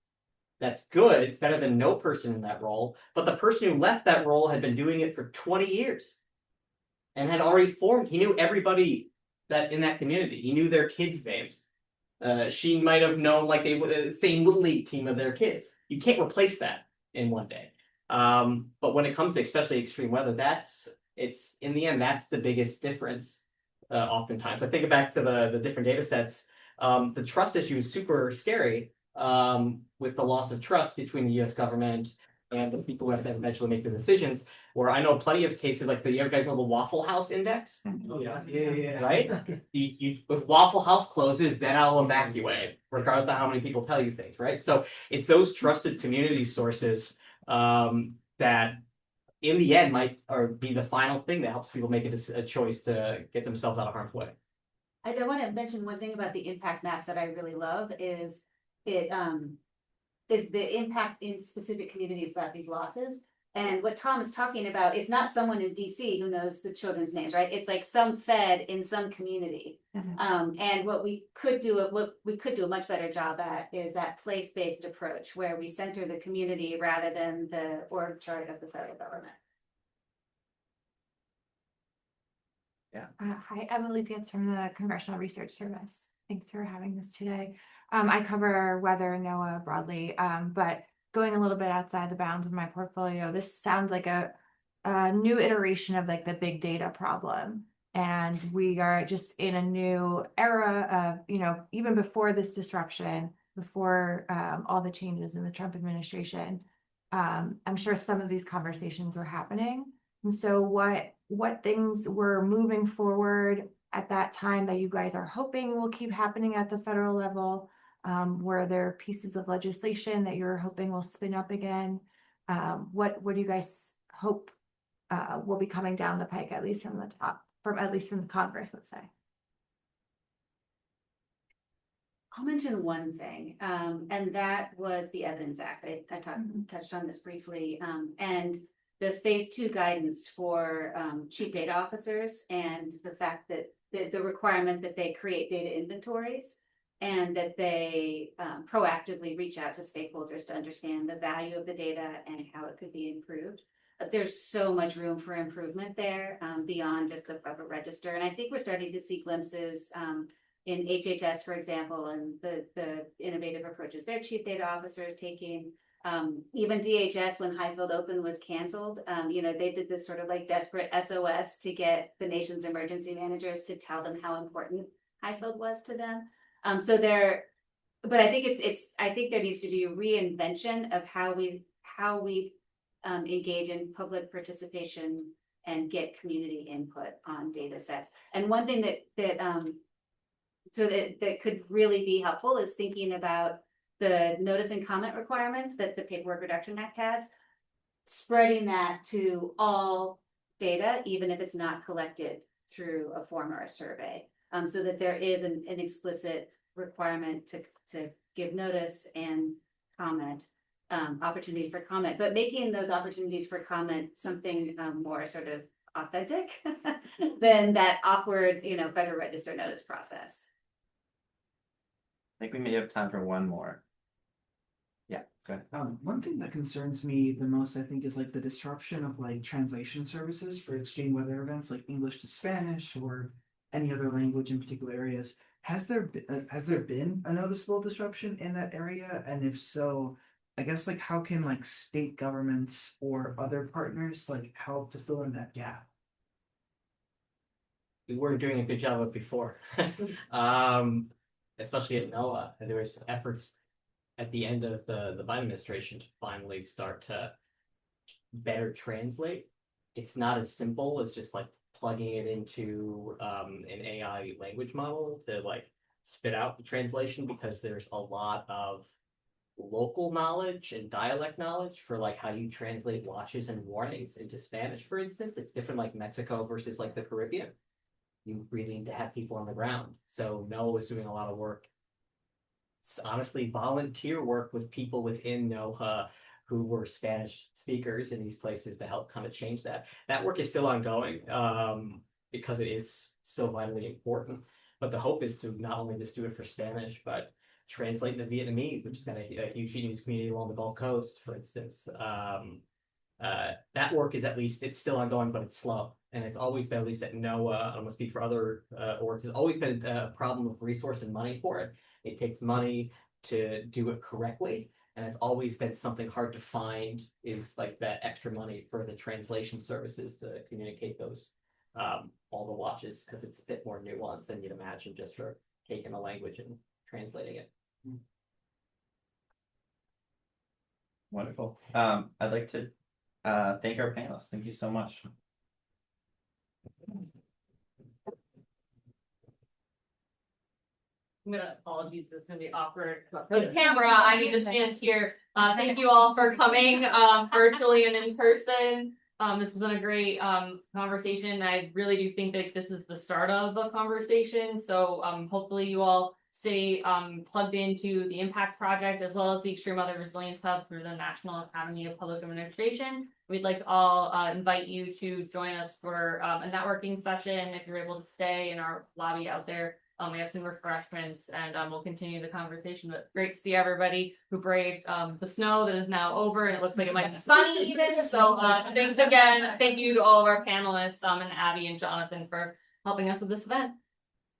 G: that's good. It's better than no person in that role. But the person who left that role had been doing it for 20 years and had already formed. He knew everybody that in that community. He knew their kids' names. She might have known like they were the same little league team of their kids. You can't replace that in one day. But when it comes to especially extreme weather, it's in the end, that's the biggest difference. Oftentimes, I think back to the different data sets. The trust issue is super scary with the loss of trust between the U.S. government and the people who have to eventually make the decisions. Where I know plenty of cases like you guys know the Waffle House Index,
J: Oh, yeah.
G: right? If Waffle House closes, then I'll evacuate, regardless of how many people tell you things, right? So it's those trusted community sources that in the end might or be the final thing that helps people make a choice to get themselves out of harm's way.
F: I do want to mention one thing about the impact map that I really love is the impact in specific communities about these losses. And what Tom is talking about is not someone in DC who knows the children's names, right? It's like some fed in some community. And what we could do a much better job at is that place-based approach where we center the community rather than the org chart of the federal government.
L: Hi, Emily Pitts from the Congressional Research Service. Thanks for having this today. I cover weather and NOAA broadly, but going a little bit outside the bounds of my portfolio, this sounds like a new iteration of like the big data problem. And we are just in a new era of, even before this disruption, before all the changes in the Trump administration, I'm sure some of these conversations were happening. And so what things were moving forward at that time that you guys are hoping will keep happening at the federal level? Were there pieces of legislation that you're hoping will spin up again? What do you guys hope will be coming down the pike, at least from the Congress, let's say?
F: I'll mention one thing, and that was the Evidence Act. I touched on this briefly, and the phase 2 guidance for chief data officers and the fact that the requirement that they create data inventories and that they proactively reach out to stakeholders to understand the value of the data and how it could be improved. But there's so much room for improvement there beyond just the Federal Register. And I think we're starting to see glimpses in HHS, for example, and the innovative approaches their chief data officer is taking. Even DHS, when Highfield Open was canceled, they did this sort of like desperate SOS to get the nation's emergency managers to tell them how important Highfield was to them. But I think I think there needs to be a reinvention of how we engage in public participation and get community input on data sets. And one thing that could really be helpful is thinking about the notice and comment requirements that the Paperwork Reduction Act has, spreading that to all data, even if it's not collected through a form or a survey, so that there is an explicit requirement to give notice and comment, opportunity for comment, but making those opportunities for comment something more sort of authentic than that awkward, Federal Register notice process.
D: I think we may have time for one more. Yeah, go ahead.
J: One thing that concerns me the most, I think, is like the disruption of like translation services for extreme weather events, like English to Spanish or any other language in particular areas. Has there been a noticeable disruption in that area? And if so, I guess like how can like state governments or other partners like help to fill in that gap?
G: We weren't doing a good job of it before, especially at NOAA. There was efforts at the end of the Biden administration to finally start to better translate. It's not as simple as just like plugging it into an AI language model to like spit out the translation, because there's a lot of local knowledge and dialect knowledge for like how you translate watches and warnings into Spanish, for instance. It's different like Mexico versus like the Caribbean. You really need to have people on the ground. So NOAA was doing a lot of work. It's honestly volunteer work with people within NOAA who were Spanish speakers in these places to help kind of change that. That work is still ongoing because it is so vitally important. But the hope is to not only just do it for Spanish, but translate the Vietnamese, which is kind of a huge Vietnamese community along the Gulf Coast, for instance. That work is at least, it's still ongoing, but it's slow. And it's always been, at least at NOAA, I'm gonna speak for other orgs, it's always been a problem of resource and money for it. It takes money to do it correctly. And it's always been something hard to find, is like that extra money for the translation services to communicate those, all the watches, because it's a bit more nuanced than you'd imagine just for taking a language and translating it.
D: Wonderful. I'd like to thank our panelists. Thank you so much.
B: I'm gonna apologize, this is gonna be awkward, but for the camera, I need to stand here. Thank you all for coming, virtually and in person. This has been a great, conversation. I really do think that this is the start of a conversation, so, hopefully you all stay, plugged into the Impact Project as well as the Extreme Weather Resilience Hub through the National Academy of Public Administration. We'd like to all, invite you to join us for, a networking session if you're able to stay in our lobby out there. We have some refreshments and we'll continue the conversation, but great to see everybody who braved the snow that is now over and it looks like it might be sunny even. So thanks again. Thank you to all of our panelists and Abby and Jonathan for helping us with this event.